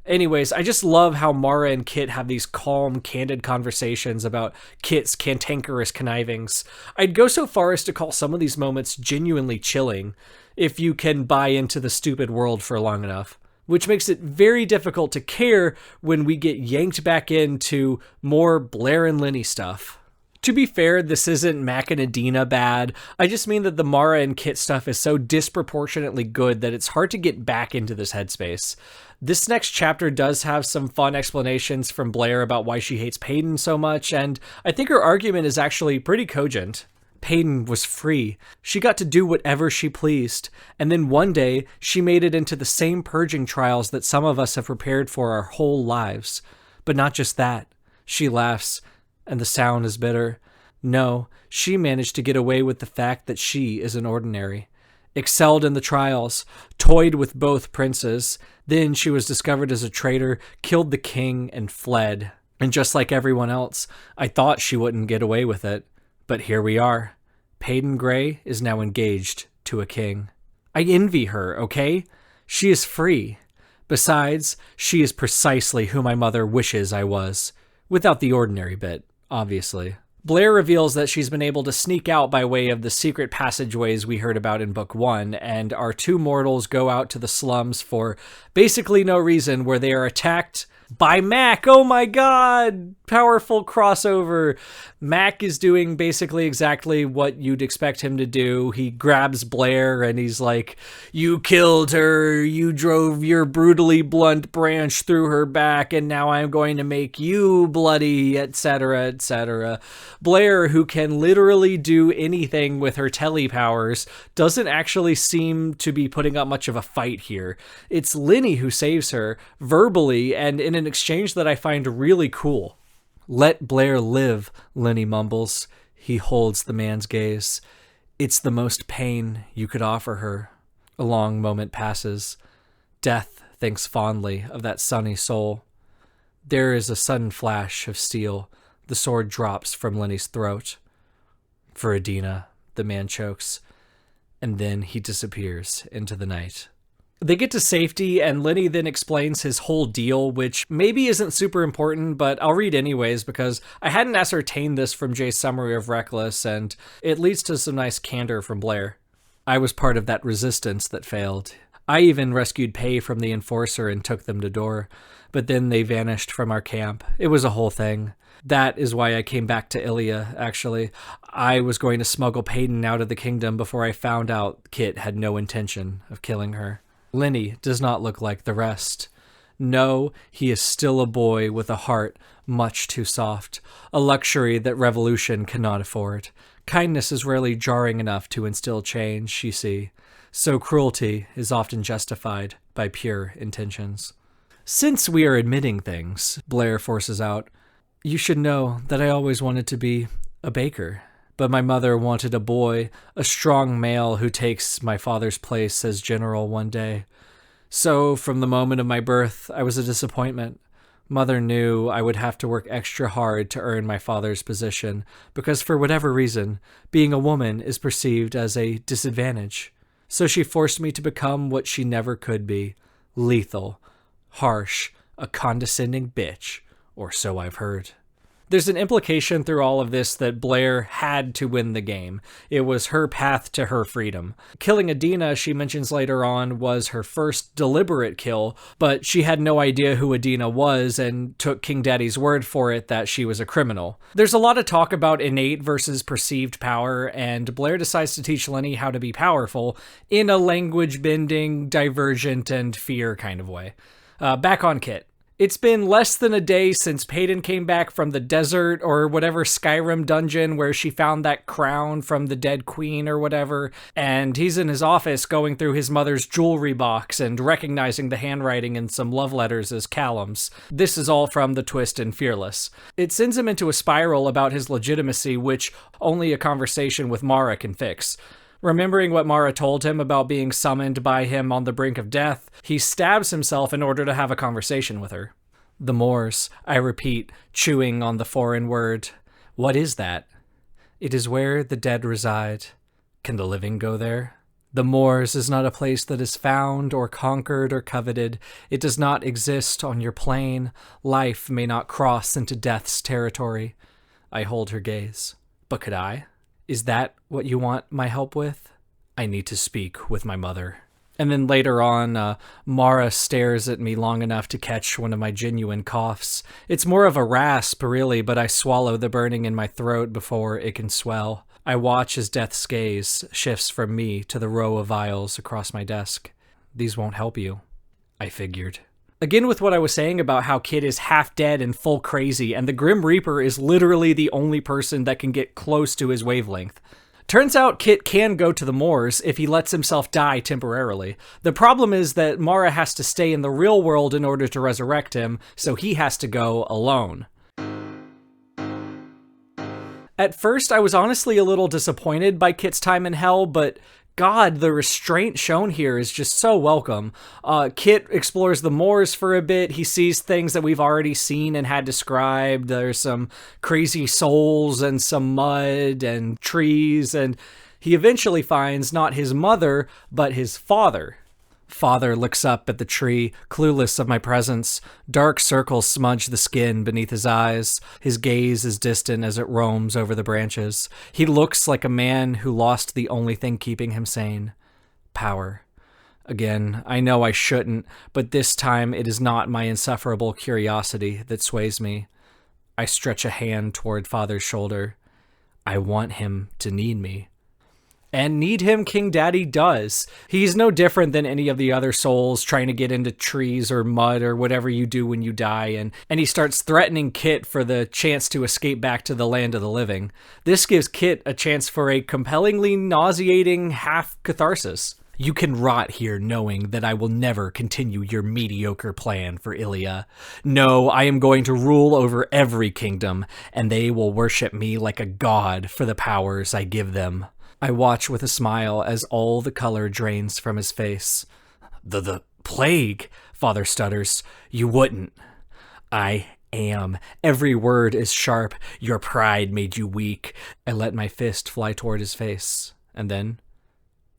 Anyways, I just love how Mara and Kitt have these calm, candid conversations about Kitt's cantankerous connivings. I'd go so far as to call some of these moments genuinely chilling, if you can buy into the stupid world for long enough. Which makes it very difficult to care when we get yanked back into more Blair and Lenny stuff. To be fair, this isn't Mak and Adena bad. I just mean that the Mara and Kitt stuff is so disproportionately good that it's hard to get back into this headspace. This next chapter does have some fun explanations from Blair about why she hates Payton so much, and I think her argument is actually pretty cogent. Payton was free. She got to do whatever she pleased. And then one day, she made it into the same purging trials that some of us have prepared for our whole lives. But not just that. She laughs, and the sound is bitter. No, she managed to get away with the fact that she is an ordinary. Excelled in the trials, toyed with both princes. Then she was discovered as a traitor, killed the king, and fled. And just like everyone else, I thought she wouldn't get away with it. But here we are. Payton Gray is now engaged to a king. I envy her, okay? She is free. Besides, she is precisely who my mother wishes I was. Without the ordinary bit, obviously. Blair reveals that she's been able to sneak out by way of the secret passageways we heard about in Book 1, and our two mortals go out to the slums for basically no reason, where they are attacked by Mak. Oh my god! Powerful crossover. Mak is doing basically exactly what you'd expect him to do. He grabs Blair and he's like, "You killed her, you drove your brutally blunt branch through her back, and now I'm going to make you bloody," etc., etc. Blair, who can literally do anything with her tele-powers, doesn't actually seem to be putting up much of a fight here. It's Lenny who saves her, verbally, and in an exchange that I find really cool. "Let Blair live," Lenny mumbles. He holds the man's gaze. "It's the most pain you could offer her." A long moment passes. Death thinks fondly of that sunny soul. There is a sudden flash of steel. The sword drops from Lenny's throat. "For Adena," the man chokes. And then he disappears into the night. They get to safety, and Lenny then explains his whole deal, which maybe isn't super important, but I'll read anyways because I hadn't ascertained this from Jay's summary of Reckless, and it leads to some nice candor from Blair. I was part of that resistance that failed. I even rescued Pei from the Enforcer and took them to Door, but then they vanished from our camp. It was a whole thing. That is why I came back to Ilia, actually. I was going to smuggle Peyton out of the kingdom before I found out Kitt had no intention of killing her. Lenny does not look like the rest. No, he is still a boy with a heart much too soft, a luxury that revolution cannot afford. Kindness is rarely jarring enough to instill change, you see, so cruelty is often justified by pure intentions. Since we are admitting things, Blair forces out, you should know that I always wanted to be a baker. But my mother wanted a boy, a strong male who takes my father's place as general one day. So, from the moment of my birth, I was a disappointment. Mother knew I would have to work extra hard to earn my father's position, because for whatever reason, being a woman is perceived as a disadvantage. So she forced me to become what she never could be, lethal, harsh, a condescending bitch, or so I've heard. There's an implication through all of this that Blair had to win the game. It was her path to her freedom. Killing Adena, she mentions later on, was her first deliberate kill, but she had no idea who Adena was and took King Daddy's word for it that she was a criminal. There's a lot of talk about innate versus perceived power, and Blair decides to teach Lenny how to be powerful in a language-bending, divergent, and fear kind of way. Back on Kitt. It's been less than a day since Peyton came back from the desert or whatever Skyrim dungeon where she found that crown from the dead queen or whatever, and he's in his office going through his mother's jewelry box and recognizing the handwriting in some love letters as Callum's. This is all from the twist in Fearless. It sends him into a spiral about his legitimacy, which only a conversation with Mara can fix. Remembering what Mara told him about being summoned by him on the brink of death, he stabs himself in order to have a conversation with her. The moors, I repeat, chewing on the foreign word. What is that? It is where the dead reside. Can the living go there? The moors is not a place that is found or conquered or coveted. It does not exist on your plane. Life may not cross into death's territory. I hold her gaze. But could I? Is that what you want my help with? I need to speak with my mother. And then later on, Mara stares at me long enough to catch one of my genuine coughs. It's more of a rasp, really, but I swallow the burning in my throat before it can swell. I watch as Death's gaze shifts from me to the row of vials across my desk. These won't help you, I figured. Again with what I was saying about how Kitt is half dead and full crazy, and the Grim Reaper is literally the only person that can get close to his wavelength. Turns out Kitt can go to the moors if he lets himself die temporarily. The problem is that Mara has to stay in the real world in order to resurrect him, so he has to go alone. At first, I was honestly a little disappointed by Kitt's time in hell, but God, the restraint shown here is just so welcome. Kitt explores the moors for a bit. He sees things that we've already seen and had described. There's some crazy souls and some mud and trees, and he eventually finds not his mother, but his father. Father looks up at the tree, clueless of my presence. Dark circles smudge the skin beneath his eyes. His gaze is distant as it roams over the branches. He looks like a man who lost the only thing keeping him sane. Power. Again, I know I shouldn't, but this time it is not my insufferable curiosity that sways me. I stretch a hand toward Father's shoulder. I want him to need me. And need him King Daddy does. He's no different than any of the other souls trying to get into trees or mud or whatever you do when you die, and he starts threatening Kitt for the chance to escape back to the land of the living. This gives Kitt a chance for a compellingly nauseating half-catharsis. You can rot here knowing that I will never continue your mediocre plan for Ilia. No, I am going to rule over every kingdom, and they will worship me like a god for the powers I give them. I watch with a smile as all the color drains from his face. The plague, Father stutters. You wouldn't. I am. Every word is sharp. Your pride made you weak. I let my fist fly toward his face. And then,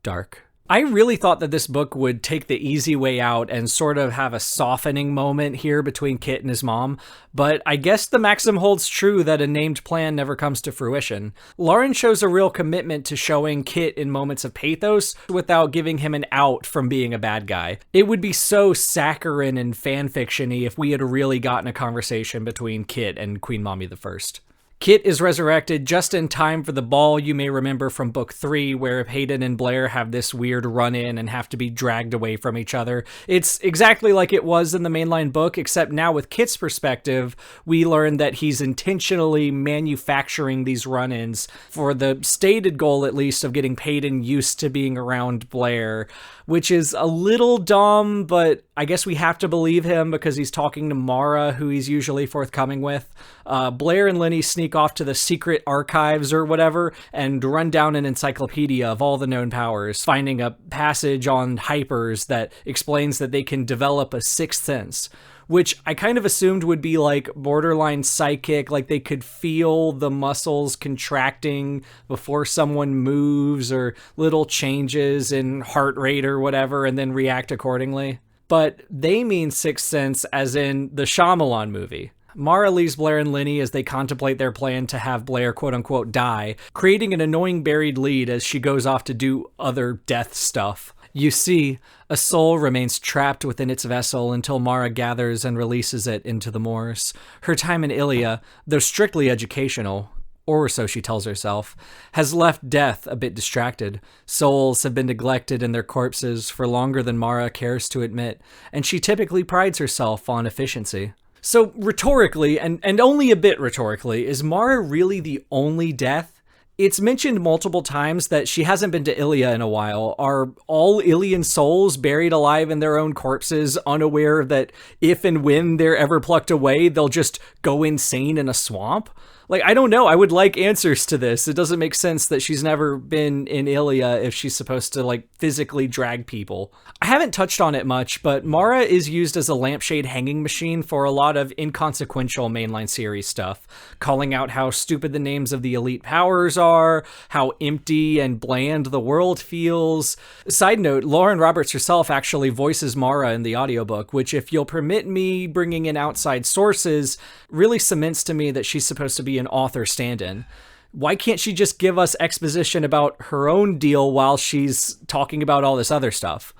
dark. I really thought that this book would take the easy way out and sort of have a softening moment here between Kitt and his mom, but I guess the maxim holds true that a named plan never comes to fruition. Lauren shows a real commitment to showing Kitt in moments of pathos without giving him an out from being a bad guy. It would be so saccharine and fanfiction-y if we had really gotten a conversation between Kitt and Queen Mommy the First. Kitt is resurrected just in time for the ball you may remember from book 3, where Hayden and Blair have this weird run-in and have to be dragged away from each other. It's exactly like it was in the mainline book, except now with Kitt's perspective, we learn that he's intentionally manufacturing these run-ins for the stated goal, at least, of getting Hayden used to being around Blair, which is a little dumb, but I guess we have to believe him because he's talking to Mara, who he's usually forthcoming with. Blair and Lenny sneak off to the secret archives or whatever and run down an encyclopedia of all the known powers, finding a passage on hypers that explains that they can develop a sixth sense, which I kind of assumed would be like borderline psychic, like they could feel the muscles contracting before someone moves or little changes in heart rate or whatever and then react accordingly. But they mean sixth sense as in the Shyamalan movie. Mara leaves Blair and Lenny as they contemplate their plan to have Blair quote-unquote die, creating an annoying buried lead as she goes off to do other death stuff. You see, a soul remains trapped within its vessel until Mara gathers and releases it into the moors. Her time in Ilia, though strictly educational, or so she tells herself, has left death a bit distracted. Souls have been neglected in their corpses for longer than Mara cares to admit, and she typically prides herself on efficiency. So rhetorically, and only a bit rhetorically, is Mara really the only death? It's mentioned multiple times that she hasn't been to Ilia in a while. Are all Ilian souls buried alive in their own corpses, unaware that if and when they're ever plucked away, they'll just go insane in a swamp? Like, I don't know. I would like answers to this. It doesn't make sense that she's never been in Ilia if she's supposed to, like, physically drag people. I haven't touched on it much, but Mara is used as a lampshade hanging machine for a lot of inconsequential mainline series stuff, calling out how stupid the names of the elite powers are, how empty and bland the world feels. Side note, Lauren Roberts herself actually voices Mara in the audiobook, which, if you'll permit me bringing in outside sources, really cements to me that she's supposed to be an author stand-in. Why can't she just give us exposition about her own deal while she's talking about all this other stuff?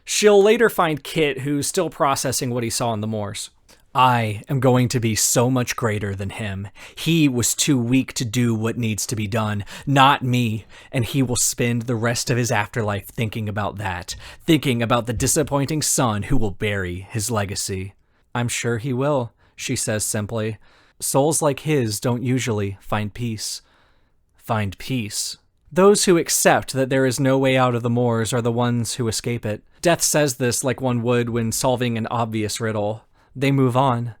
She'll later find Kitt, who's still processing what he saw in the moors. I am going to be so much greater than him. He was too weak to do what needs to be done, not me. And he will spend the rest of his afterlife thinking about that, thinking about the disappointing son who will bury his legacy. I'm sure he will, she says simply. Souls like his don't usually find peace. Find peace. Those who accept that there is no way out of the moors are the ones who escape it. Death says this like one would when solving an obvious riddle. They move on,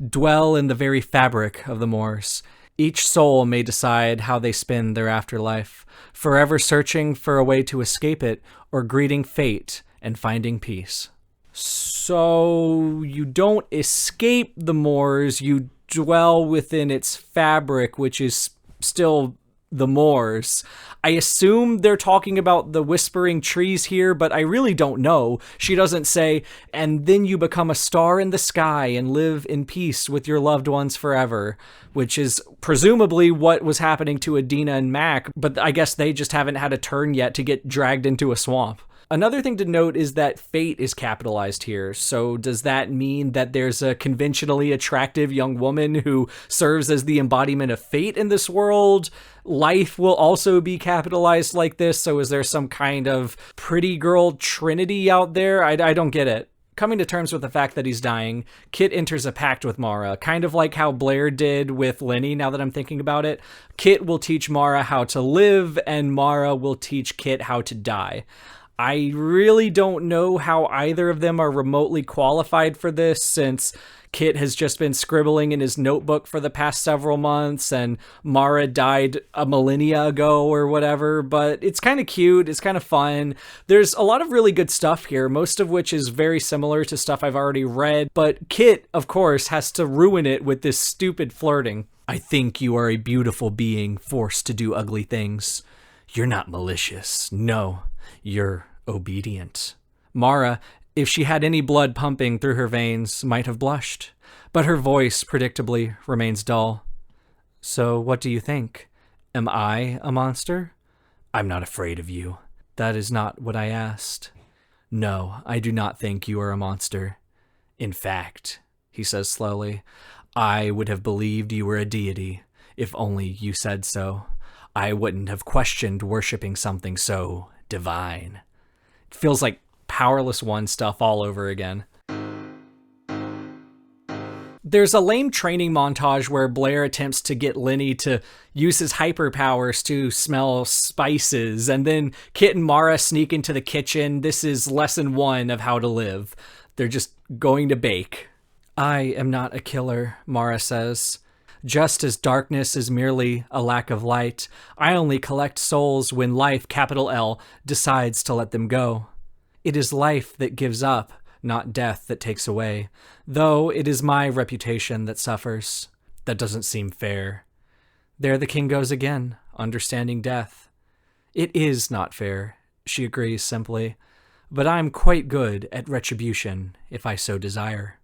dwell in the very fabric of the moors. Each soul may decide how they spend their afterlife, forever searching for a way to escape it or greeting fate and finding peace. So you don't escape the moors, you dwell within its fabric, which is still the moors. I assume they're talking about the whispering trees here, but I really don't know. She doesn't say, and then you become a star in the sky and live in peace with your loved ones forever, which is presumably what was happening to Adena and Mak, but I guess they just haven't had a turn yet to get dragged into a swamp. Another thing to note is that fate is capitalized here. So does that mean that there's a conventionally attractive young woman who serves as the embodiment of fate in this world? Life will also be capitalized like this. So is there some kind of pretty girl trinity out there? I don't get it. Coming to terms with the fact that he's dying, Kitt enters a pact with Mara, kind of like how Blair did with Lenny, now that I'm thinking about it. Kitt will teach Mara how to live, and Mara will teach Kitt how to die. I really don't know how either of them are remotely qualified for this, since Kitt has just been scribbling in his notebook for the past several months, and Mara died a millennia ago or whatever, but it's kind of cute, it's kind of fun. There's a lot of really good stuff here, most of which is very similar to stuff I've already read, but Kitt, of course, has to ruin it with this stupid flirting. I think you are a beautiful being forced to do ugly things. You're not malicious. No, you're obedient. Mara, if she had any blood pumping through her veins, might have blushed, but her voice predictably remains dull. So what do you think? Am I a monster? I'm not afraid of you. That is not what I asked. No, I do not think you are a monster. In fact, he says slowly, I would have believed you were a deity, if only you said so. I wouldn't have questioned worshipping something so divine. It feels like Powerless One stuff all over again. There's a lame training montage where Blair attempts to get Lenny to use his hyperpowers to smell spices, and then Kitt and Mara sneak into the kitchen. This is lesson 1 of how to live. They're just going to bake. I am not a killer, Mara says. Just as darkness is merely a lack of light, I only collect souls when life, capital L, decides to let them go. It is life that gives up, not death that takes away, though it is my reputation that suffers. That doesn't seem fair. There the king goes again, understanding death. It is not fair, she agrees simply, but I'm quite good at retribution, if I so desire.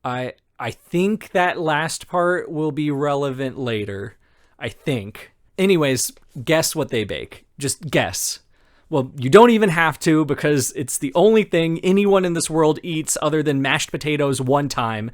I think that last part will be relevant later. I think. Anyways, guess what they bake. Just guess. Well, you don't even have to, because it's the only thing anyone in this world eats other than mashed potatoes one time.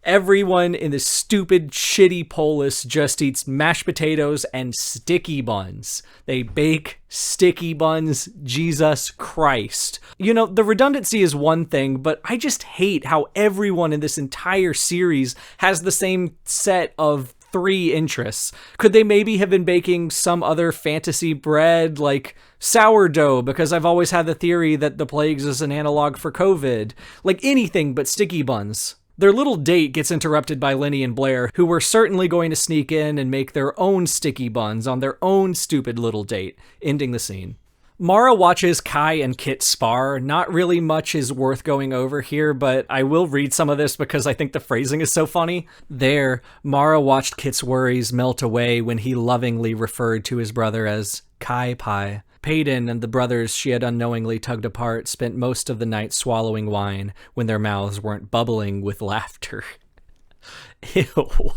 Everyone in this stupid, shitty polis just eats mashed potatoes and sticky buns. They bake sticky buns. Jesus Christ. You know, the redundancy is one thing, but I just hate how everyone in this entire series has the same set of 3 interests. Could they maybe have been baking some other fantasy bread, like sourdough, because I've always had the theory that the plagues is an analog for COVID. Like anything but sticky buns. Their little date gets interrupted by Lenny and Blair, who were certainly going to sneak in and make their own sticky buns on their own stupid little date, ending the scene. Mara watches Kai and Kitt spar. Not really much is worth going over here, but I will read some of this because I think the phrasing is so funny. There, Mara watched Kitt's worries melt away when he lovingly referred to his brother as Kai Pai. Peyton and the brothers she had unknowingly tugged apart spent most of the night swallowing wine when their mouths weren't bubbling with laughter. Ew.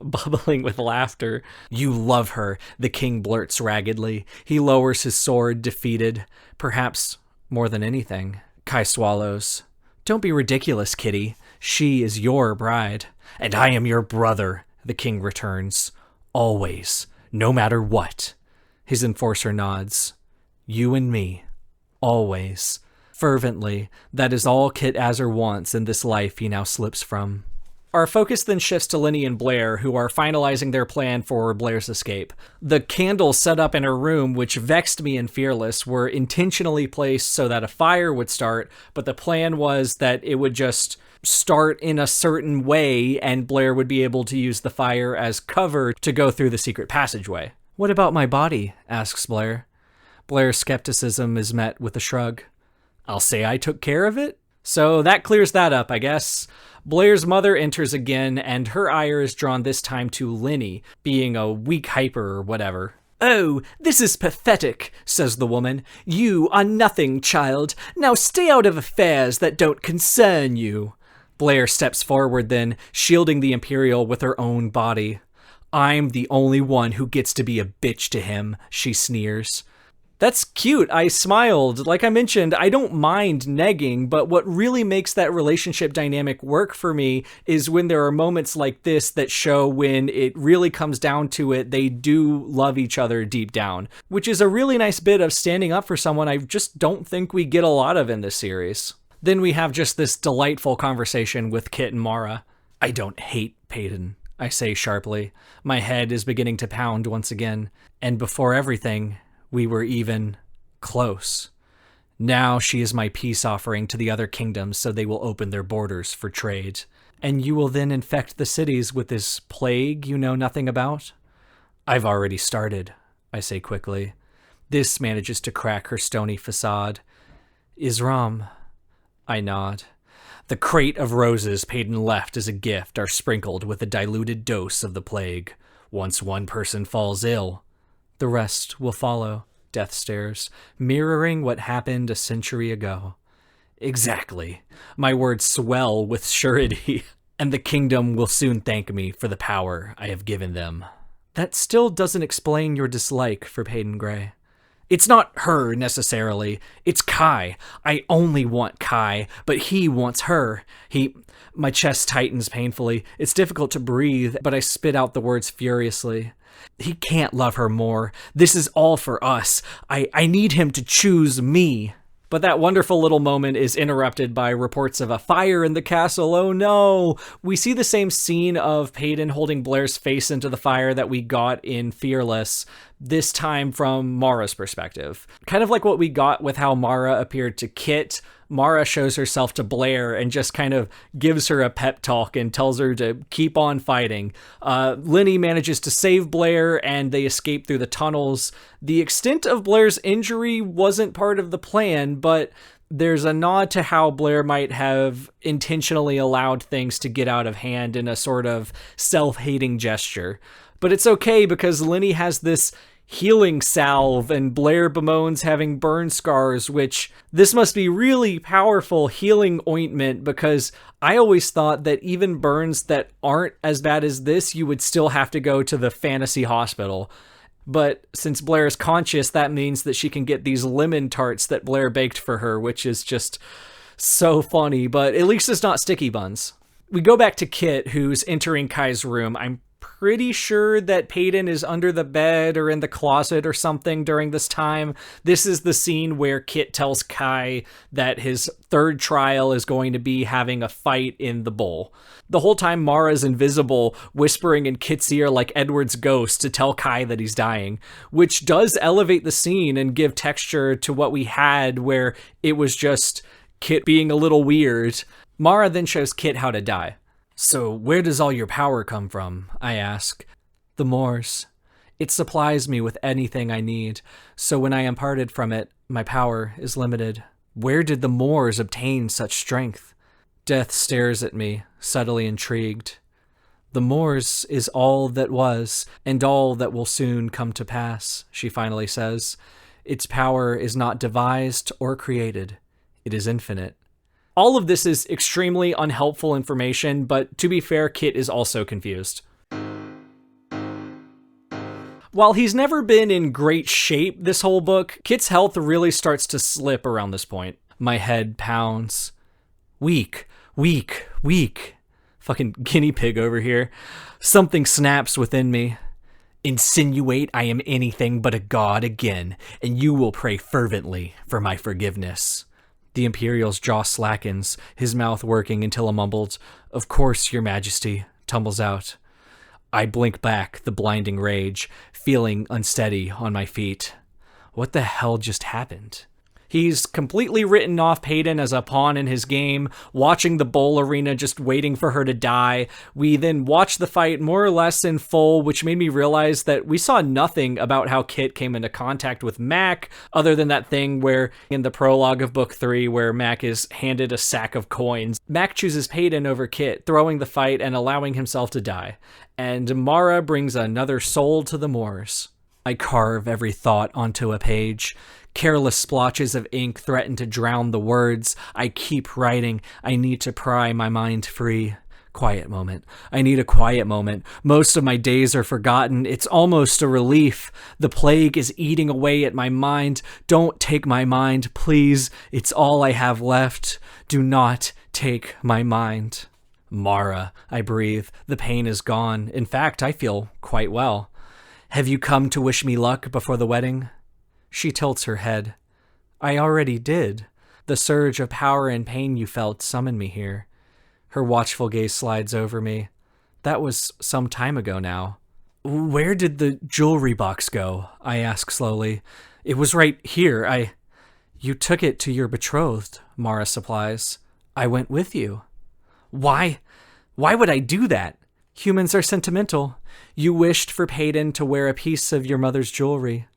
Bubbling with laughter. You love her, the king blurts raggedly. He lowers his sword, defeated. Perhaps more than anything. Kai swallows. Don't be ridiculous, Kitty. She is your bride. And I am your brother, the king returns. Always. No matter what. His enforcer nods. You and me. Always. Fervently. That is all Kitt Azar wants in this life he now slips from. Our focus then shifts to Lenny and Blair, who are finalizing their plan for Blair's escape. The candles set up in her room, which vexed me and Fearless, were intentionally placed so that a fire would start, but the plan was that it would just start in a certain way, and Blair would be able to use the fire as cover to go through the secret passageway. What about my body? Asks Blair. Blair's skepticism is met with a shrug. I'll say I took care of it. So that clears that up, I guess. Blair's mother enters again, and her ire is drawn this time to Lenny, being a weak hyper or whatever. Oh, this is pathetic, says the woman. You are nothing, child. Now stay out of affairs that don't concern you. Blair steps forward then, shielding the Imperial with her own body. I'm the only one who gets to be a bitch to him, she sneers. That's cute. I smiled. Like I mentioned, I don't mind negging, but what really makes that relationship dynamic work for me is when there are moments like this that show when it really comes down to it, they do love each other deep down, which is a really nice bit of standing up for someone I just don't think we get a lot of in this series. Then we have just this delightful conversation with Kitt and Mara. I don't hate Peyton, I say sharply. My head is beginning to pound once again, and before everything, we were even close. Now she is my peace offering to the other kingdoms so they will open their borders for trade. And you will then infect the cities with this plague you know nothing about? I've already started, I say quickly. This manages to crack her stony facade. Isram. I nod. The crate of roses Peyton left as a gift are sprinkled with a diluted dose of the plague. Once one person falls ill, the rest will follow. Death stares, mirroring what happened a century ago. Exactly. My words swell with surety, and the kingdom will soon thank me for the power I have given them. That still doesn't explain your dislike for Peyton Gray. It's not her, necessarily. It's Kai. I only want Kai, but he wants her. My chest tightens painfully. It's difficult to breathe, but I spit out the words furiously. He can't love her more. This is all for us. I need him to choose me. But that wonderful little moment is interrupted by reports of a fire in the castle. Oh no! We see the same scene of Peyton holding Blair's face into the fire that we got in Fearless, this time from Mara's perspective. Kind of like what we got with how Mara appeared to Kitt. Mara shows herself to Blair and just kind of gives her a pep talk and tells her to keep on fighting. Linny manages to save Blair and they escape through the tunnels. The extent of Blair's injury wasn't part of the plan, but there's a nod to how Blair might have intentionally allowed things to get out of hand in a sort of self-hating gesture. But it's okay because Linny has this healing salve and Blair bemoans having burn scars, which this must be really powerful healing ointment because I always thought that even burns that aren't as bad as this, you would still have to go to the fantasy hospital. But since Blair is conscious, that means that she can get these lemon tarts that Blair baked for her, which is just so funny, but at least it's not sticky buns. We go back to Kitt, who's entering Kai's room. I'm pretty sure that Peyton is under the bed or in the closet or something during this time. This is the scene where Kitt tells Kai that his third trial is going to be having a fight in the bowl. The whole time Mara's invisible, whispering in Kitt's ear like Edward's ghost to tell Kai that he's dying, which does elevate the scene and give texture to what we had where it was just Kitt being a little weird. Mara then shows Kitt how to die. So where does all your power come from? I ask. The Moors. It supplies me with anything I need, so when I am parted from it, my power is limited. Where did the Moors obtain such strength? Death stares at me, subtly intrigued. The Moors is all that was, and all that will soon come to pass, she finally says. Its power is not devised or created. It is infinite. All of this is extremely unhelpful information, but to be fair, Kitt is also confused. While he's never been in great shape this whole book, Kitt's health really starts to slip around this point. My head pounds. Weak. Fucking guinea pig over here. Something snaps within me. Insinuate I am anything but a god again, and you will pray fervently for my forgiveness. The Imperial's jaw slackens, his mouth working until a mumbled, "Of course, your majesty," tumbles out. I blink back, the blinding rage, feeling unsteady on my feet. What the hell just happened? He's completely written off Peyton as a pawn in his game, watching the bowl arena just waiting for her to die. We then watch the fight more or less in full, which made me realize that we saw nothing about how Kitt came into contact with Mak, other than that thing where in the prologue of book 3 where Mak is handed a sack of coins. Mak chooses Peyton over Kitt, throwing the fight and allowing himself to die. And Mara brings another soul to the Moors. I carve every thought onto a page. Careless splotches of ink threaten to drown the words. I keep writing. I need to pry my mind free. Quiet moment. I need a quiet moment. Most of my days are forgotten. It's almost a relief. The plague is eating away at my mind. Don't take my mind, please. It's all I have left. Do not take my mind. Mara, I breathe. The pain is gone. In fact, I feel quite well. Have you come to wish me luck before the wedding? She tilts her head. I already did. The surge of power and pain you felt summoned me here. Her watchful gaze slides over me. That was some time ago now. Where did the jewelry box go? I ask slowly. It was right here. You took it to your betrothed, Mara supplies. I went with you. Why? Why would I do that? Humans are sentimental. You wished for Peyton to wear a piece of your mother's jewelry.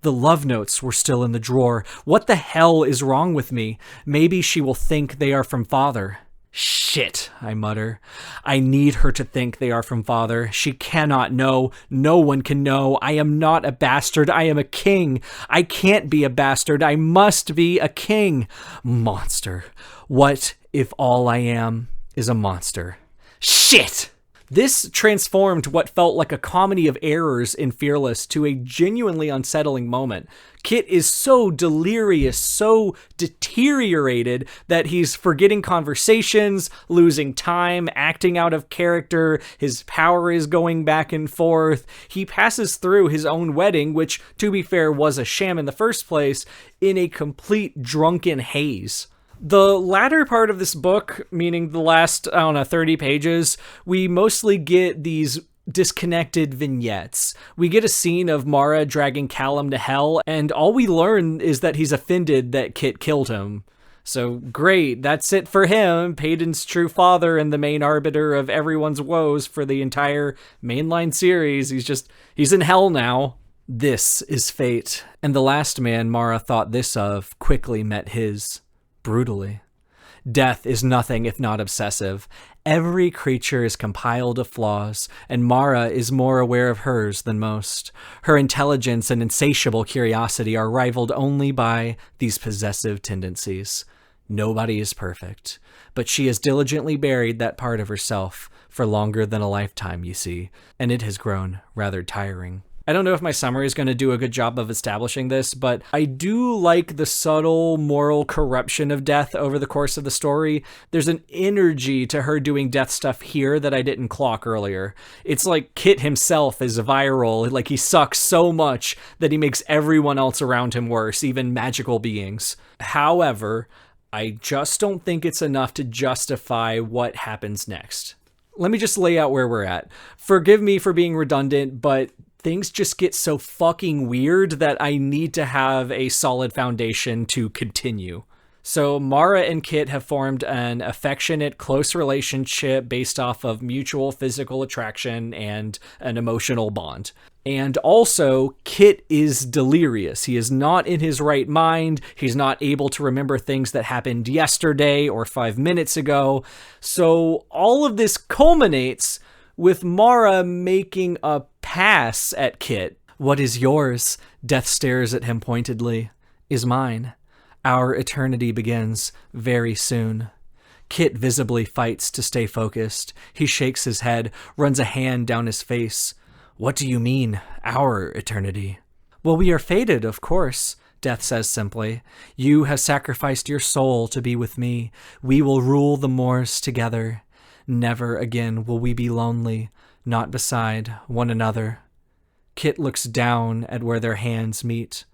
The love notes were still in the drawer. What the hell is wrong with me? Maybe she will think they are from father. Shit, I mutter. I need her to think they are from father. She cannot know. No one can know. I am not a bastard. I am a king. I can't be a bastard. I must be a king. Monster. What if all I am is a monster? Shit! This transformed what felt like a comedy of errors in Fearless to a genuinely unsettling moment. Kitt is so delirious, so deteriorated that he's forgetting conversations, losing time, acting out of character, his power is going back and forth. He passes through his own wedding, which, to be fair, was a sham in the first place, in a complete drunken haze. The latter part of this book, meaning the last, 30 pages, we mostly get these disconnected vignettes. We get a scene of Mara dragging Callum to hell, and all we learn is that he's offended that Kitt killed him. So great, that's it for him, Peyton's true father and the main arbiter of everyone's woes for the entire mainline series. He's in hell now. This is fate, and the last man Mara thought this of quickly met his. Brutally. Death is nothing if not obsessive. Every creature is compiled of flaws, and Mara is more aware of hers than most. Her intelligence and insatiable curiosity are rivaled only by these possessive tendencies. Nobody is perfect, but she has diligently buried that part of herself for longer than a lifetime, you see, and it has grown rather tiring. I don't know if my summary is going to do a good job of establishing this, but I do like the subtle moral corruption of Death over the course of the story. There's an energy to her doing Death stuff here that I didn't clock earlier. It's like Kitt himself is viral, like he sucks so much that he makes everyone else around him worse, even magical beings. However, I just don't think it's enough to justify what happens next. Let me just lay out where we're at. Forgive me for being redundant, but things just get so fucking weird that I need to have a solid foundation to continue. So Mara and Kitt have formed an affectionate, close relationship based off of mutual physical attraction and an emotional bond. And also, Kitt is delirious. He is not in his right mind. He's not able to remember things that happened yesterday or 5 minutes ago. So all of this culminates with Mara making a pass at Kitt. What is yours? Death stares at him pointedly. Is mine. Our eternity begins very soon. Kitt visibly fights to stay focused. He shakes his head, runs a hand down his face. What do you mean, our eternity? Well, we are fated, of course, Death says simply. You have sacrificed your soul to be with me. We will rule the moors together. Never again will we be lonely, not beside one another. Kitt looks down at where their hands meet.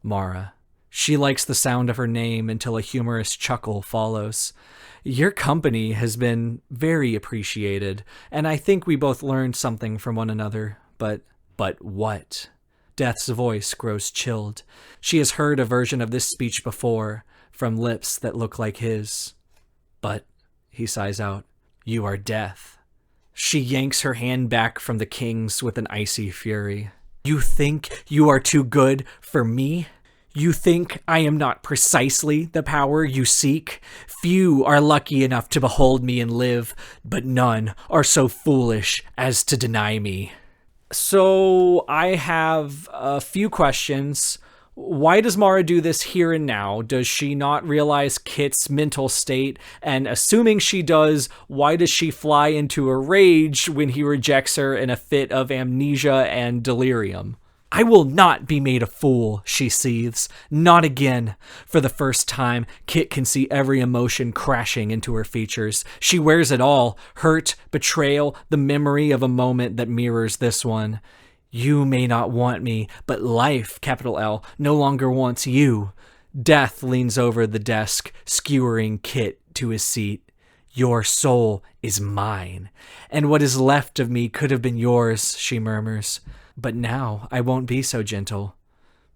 Mara. She likes the sound of her name until a humorous chuckle follows. Your company has been very appreciated, and I think we both learned something from one another. But what? Death's voice grows chilled. She has heard a version of this speech before, from lips that look like his. But, he sighs out, you are Death. She yanks her hand back from the king's with an icy fury. You think you are too good for me? You think I am not precisely the power you seek? Few are lucky enough to behold me and live, but none are so foolish as to deny me. So I have a few questions. Why does Mara do this here and now? Does she not realize Kitt's mental state? And assuming she does, why does she fly into a rage when he rejects her in a fit of amnesia and delirium? I will not be made a fool, she seethes. Not again. For the first time, Kitt can see every emotion crashing into her features. She wears it all. Hurt, betrayal, the memory of a moment that mirrors this one. You may not want me, but life, capital L, no longer wants you. Death leans over the desk, skewering Kitt to his seat. Your soul is mine, and what is left of me could have been yours, she murmurs. But now I won't be so gentle.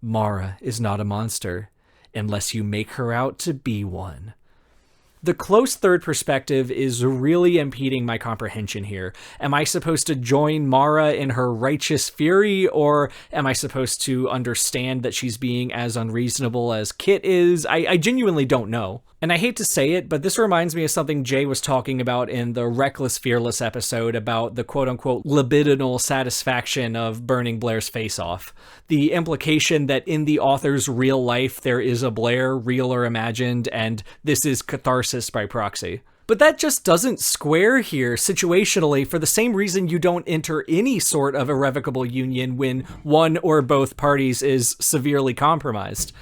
Mara is not a monster, unless you make her out to be one. The close third perspective is really impeding my comprehension here. Am I supposed to join Mara in her righteous fury, or am I supposed to understand that she's being as unreasonable as Kitt is? I genuinely don't know. And I hate to say it, but this reminds me of something Jay was talking about in the Reckless Fearless episode about the quote-unquote libidinal satisfaction of burning Blair's face off. The implication that in the author's real life there is a Blair, real or imagined, and this is catharsis by proxy. But that just doesn't square here situationally for the same reason you don't enter any sort of irrevocable union when one or both parties is severely compromised.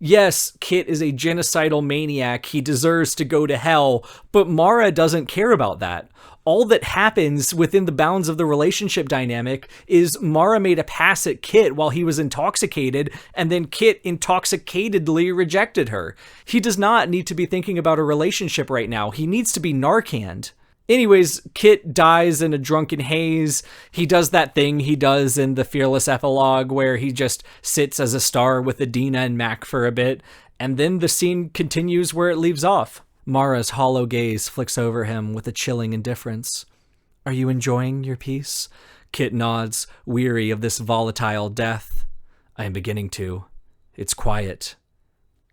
Yes, Kitt is a genocidal maniac, he deserves to go to hell, but Mara doesn't care about that. All that happens within the bounds of the relationship dynamic is Mara made a pass at Kitt while he was intoxicated, and then Kitt intoxicatedly rejected her. He does not need to be thinking about a relationship right now, he needs to be Narcanned. Anyways, Kitt dies in a drunken haze. He does that thing he does in the Fearless epilogue where he just sits as a star with Adena and Mak for a bit, and then the scene continues where it leaves off. Mara's hollow gaze flicks over him with a chilling indifference. Are you enjoying your peace? Kitt nods, weary of this volatile death. I am beginning to. It's quiet.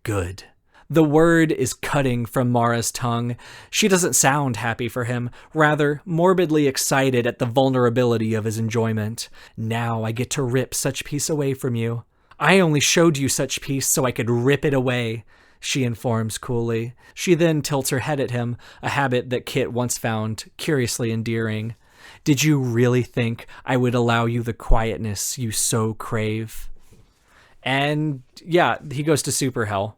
Good. The word is cutting from Mara's tongue. She doesn't sound happy for him, rather morbidly excited at the vulnerability of his enjoyment. Now I get to rip such peace away from you. I only showed you such peace so I could rip it away, she informs coolly. She then tilts her head at him, a habit that Kitt once found curiously endearing. Did you really think I would allow you the quietness you so crave? And yeah, he goes to super hell.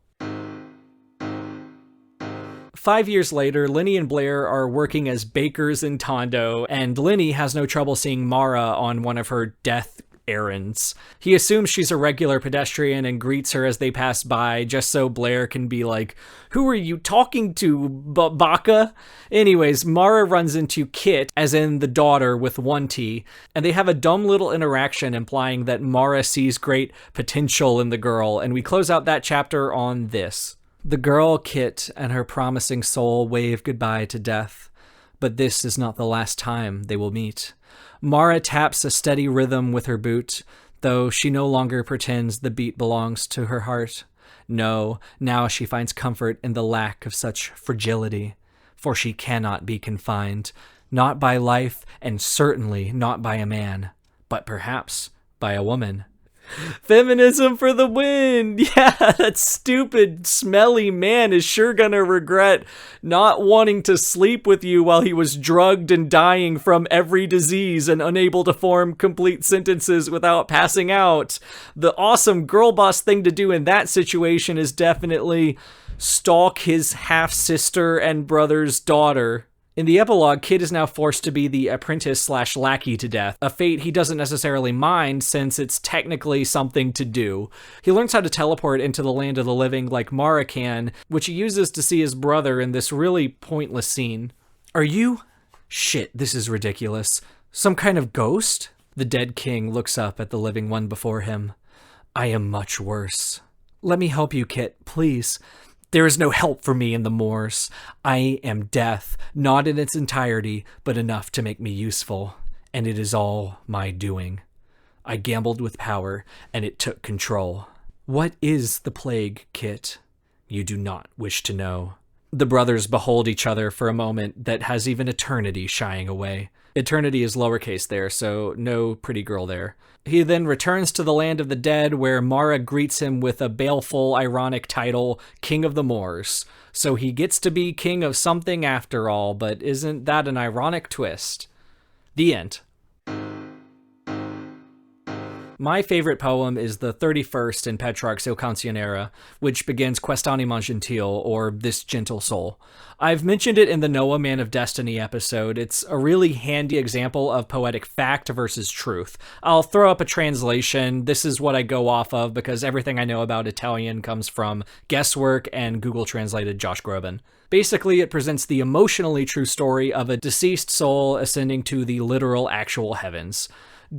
5 years later, Linny and Blair are working as bakers in Tondo, and Linny has no trouble seeing Mara on one of her death errands. He assumes she's a regular pedestrian and greets her as they pass by, just so Blair can be like, who are you talking to, Baka? Anyways, Mara runs into Kitt, as in the daughter with one T, and they have a dumb little interaction implying that Mara sees great potential in the girl, and we close out that chapter on this. The girl, Kitt, and her promising soul wave goodbye to death, but this is not the last time they will meet. Mara taps a steady rhythm with her boot, though she no longer pretends the beat belongs to her heart. No, now she finds comfort in the lack of such fragility, for she cannot be confined, not by life, and certainly not by a man, but perhaps by a woman. Feminism for the win! Yeah, that stupid, smelly man is sure gonna regret not wanting to sleep with you while he was drugged and dying from every disease and unable to form complete sentences without passing out. The awesome girl boss thing to do in that situation is definitely stalk his half-sister and brother's daughter. In the epilogue, Kitt is now forced to be the apprentice/lackey to death, a fate he doesn't necessarily mind since it's technically something to do. He learns how to teleport into the land of the living like Mara can, which he uses to see his brother in this really pointless scene. Are you? Shit, this is ridiculous. Some kind of ghost? The dead king looks up at the living one before him. I am much worse. Let me help you, Kitt, please. There is no help for me in the moors. I am death, not in its entirety, but enough to make me useful, and it is all my doing. I gambled with power, and it took control. What is the plague, Kitt? You do not wish to know. The brothers behold each other for a moment that has even eternity shying away. Eternity is lowercase there, so no pretty girl there. He then returns to the land of the dead, where Mara greets him with a baleful, ironic title, King of the Moors. So he gets to be king of something after all, but isn't that an ironic twist? The end. My favorite poem is the 31st in Petrarch's Il Canzoniere, which begins Quest anima gentil, or This Gentle Soul. I've mentioned it in the Noah Man of Destiny episode. It's a really handy example of poetic fact versus truth. I'll throw up a translation. This is what I go off of because everything I know about Italian comes from guesswork and Google translated Josh Groban. Basically, it presents the emotionally true story of a deceased soul ascending to the literal actual heavens.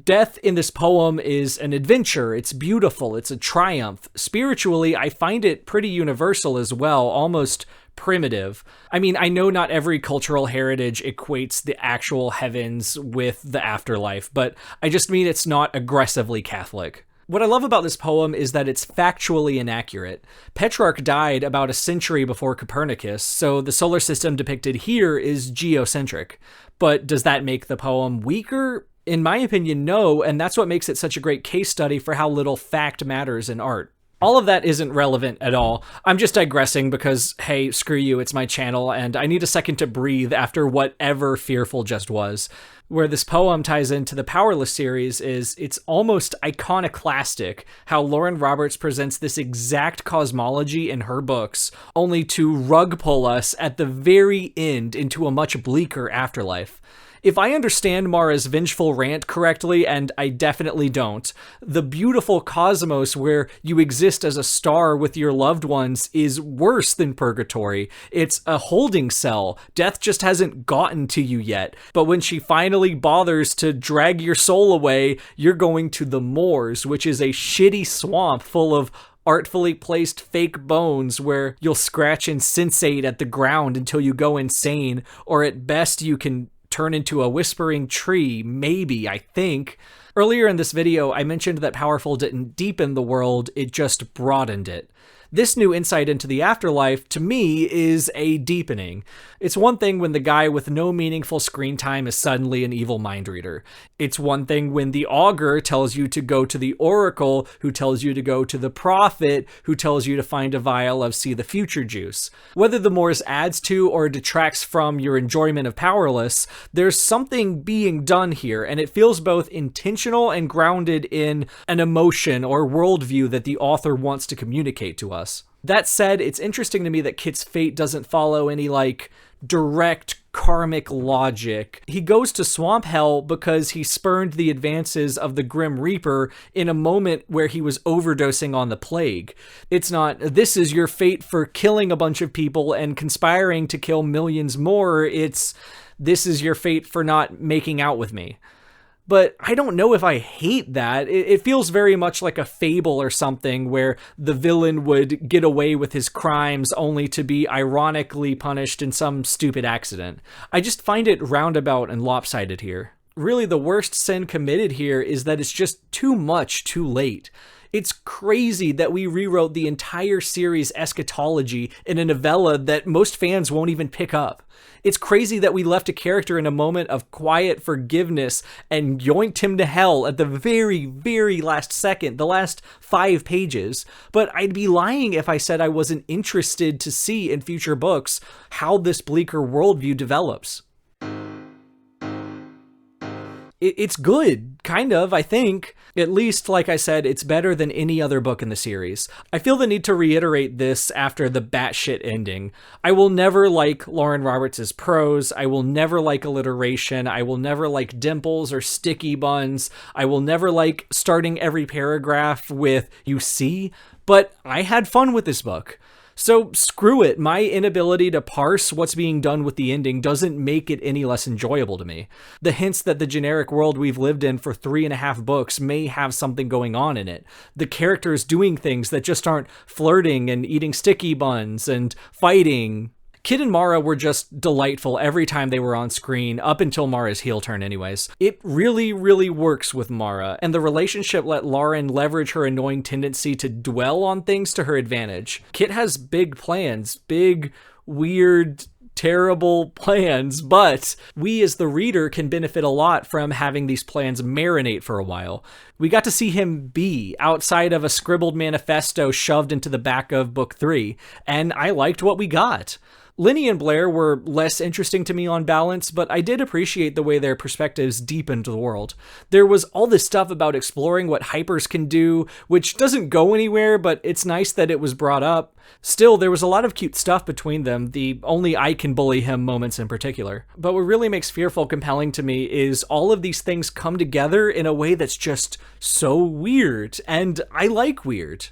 Death in this poem is an adventure, it's beautiful, it's a triumph. Spiritually, I find it pretty universal as well, almost primitive. I mean, I know not every cultural heritage equates the actual heavens with the afterlife, but I just mean it's not aggressively Catholic. What I love about this poem is that it's factually inaccurate. Petrarch died about a century before Copernicus, so the solar system depicted here is geocentric. But does that make the poem weaker? In my opinion, no, and that's what makes it such a great case study for how little fact matters in art. All of that isn't relevant at all. I'm just digressing because, hey, screw you, it's my channel, and I need a second to breathe after whatever Fearful just was. Where this poem ties into the Powerless series is it's almost iconoclastic how Lauren Roberts presents this exact cosmology in her books, only to rug pull us at the very end into a much bleaker afterlife. If I understand Mara's vengeful rant correctly, and I definitely don't, the beautiful cosmos where you exist as a star with your loved ones is worse than purgatory. It's a holding cell. Death just hasn't gotten to you yet. But when she finally bothers to drag your soul away, you're going to the moors, which is a shitty swamp full of artfully placed fake bones where you'll scratch and sensate at the ground until you go insane, or at best you can turn into a whispering tree, maybe, I think. Earlier in this video, I mentioned that Poweful didn't deepen the world, it just broadened it. This new insight into the afterlife, to me, is a deepening. It's one thing when the guy with no meaningful screen time is suddenly an evil mind reader. It's one thing when the augur tells you to go to the oracle, who tells you to go to the prophet, who tells you to find a vial of see the future juice. Whether the Moors adds to or detracts from your enjoyment of Powerless, there's something being done here, and it feels both intentional and grounded in an emotion or worldview that the author wants to communicate to us. That said, it's interesting to me that Kitt's fate doesn't follow any, direct karmic logic. He goes to Swamp Hell because he spurned the advances of the Grim Reaper in a moment where he was overdosing on the plague. It's not, this is your fate for killing a bunch of people and conspiring to kill millions more. It's, this is your fate for not making out with me. But I don't know if I hate that. It feels very much like a fable or something where the villain would get away with his crimes only to be ironically punished in some stupid accident. I just find it roundabout and lopsided here. Really, the worst sin committed here is that it's just too much too late. It's crazy that we rewrote the entire series' eschatology in a novella that most fans won't even pick up. It's crazy that we left a character in a moment of quiet forgiveness and yoinked him to hell at the very, very last second, the last 5 pages. But I'd be lying if I said I wasn't interested to see in future books how this bleaker worldview develops. It's good, kind of, I think. At least, like I said, it's better than any other book in the series. I feel the need to reiterate this after the batshit ending. I will never like Lauren Roberts' prose, I will never like alliteration, I will never like dimples or sticky buns, I will never like starting every paragraph with, "you see," but I had fun with this book. So screw it, my inability to parse what's being done with the ending doesn't make it any less enjoyable to me. The hints that the generic world we've lived in for 3.5 books may have something going on in it. The characters doing things that just aren't flirting and eating sticky buns and fighting. Kitt and Mara were just delightful every time they were on screen, up until Mara's heel turn anyways. It really, really works with Mara, and the relationship let Lauren leverage her annoying tendency to dwell on things to her advantage. Kitt has big plans, big, weird, terrible plans, but we as the reader can benefit a lot from having these plans marinate for a while. We got to see him be outside of a scribbled manifesto shoved into the back of book 3, and I liked what we got. Lenny and Blair were less interesting to me on balance, but I did appreciate the way their perspectives deepened the world. There was all this stuff about exploring what hypers can do, which doesn't go anywhere, but it's nice that it was brought up. Still, there was a lot of cute stuff between them, the only I can bully him moments in particular. But what really makes Fearful compelling to me is all of these things come together in a way that's just so weird, and I like weird.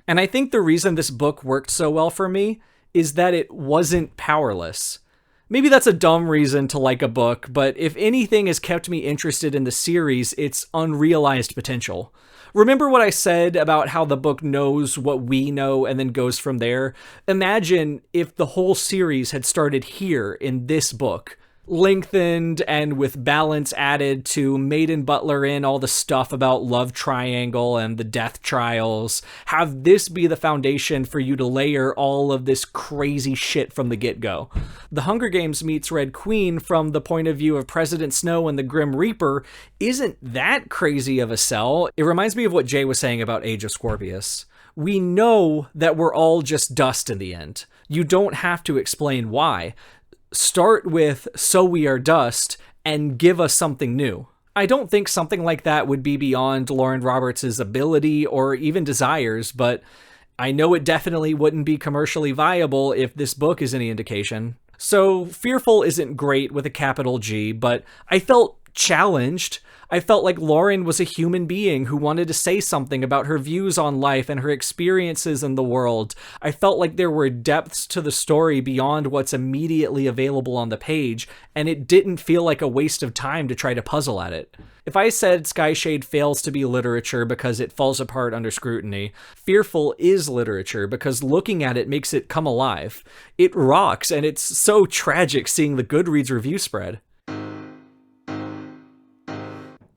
And I think the reason this book worked so well for me is that it wasn't powerless. Maybe that's a dumb reason to like a book, but if anything has kept me interested in the series, it's unrealized potential. Remember what I said about how the book knows what we know and then goes from there? Imagine if the whole series had started here in this book, lengthened and with balance added to Maiden Butler in all the stuff about love triangle and the death trials. Have this be the foundation for you to layer all of this crazy shit from the get-go. The Hunger Games meets Red Queen from the point of view of President Snow and the Grim Reaper isn't that crazy of a sell. It reminds me of what Jay was saying about Age of Scorpius. We know that we're all just dust in the end. You don't have to explain why. Start with "so we are dust" and give us something new. I don't think something like that would be beyond Lauren Roberts' ability or even desires, but I know it definitely wouldn't be commercially viable if this book is any indication. So Fearful isn't great with a capital G, but I felt challenged. I felt like Lauren was a human being who wanted to say something about her views on life and her experiences in the world. I felt like there were depths to the story beyond what's immediately available on the page, and it didn't feel like a waste of time to try to puzzle at it. If I said Skyshade fails to be literature because it falls apart under scrutiny, Fearful is literature because looking at it makes it come alive. It rocks, and it's so tragic seeing the Goodreads review spread.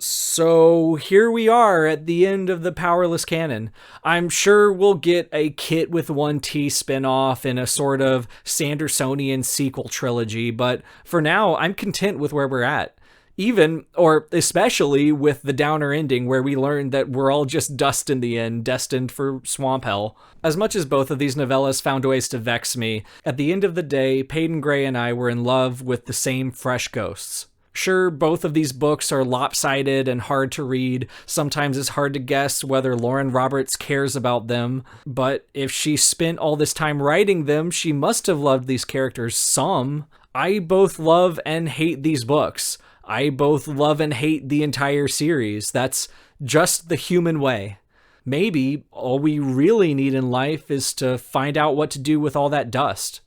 So here we are at the end of the Powerless canon. I'm sure we'll get a Kitt with 1T spinoff in a sort of Sandersonian sequel trilogy, but for now, I'm content with where we're at. Even, or especially, with the downer ending where we learned that we're all just dust in the end, destined for swamp hell. As much as both of these novellas found ways to vex me, at the end of the day, Peyton Gray and I were in love with the same fresh ghosts. Sure, both of these books are lopsided and hard to read. Sometimes it's hard to guess whether Lauren Roberts cares about them, but if she spent all this time writing them, she must have loved these characters some. I both love and hate these books. I both love and hate the entire series. That's just the human way. Maybe all we really need in life is to find out what to do with all that dust.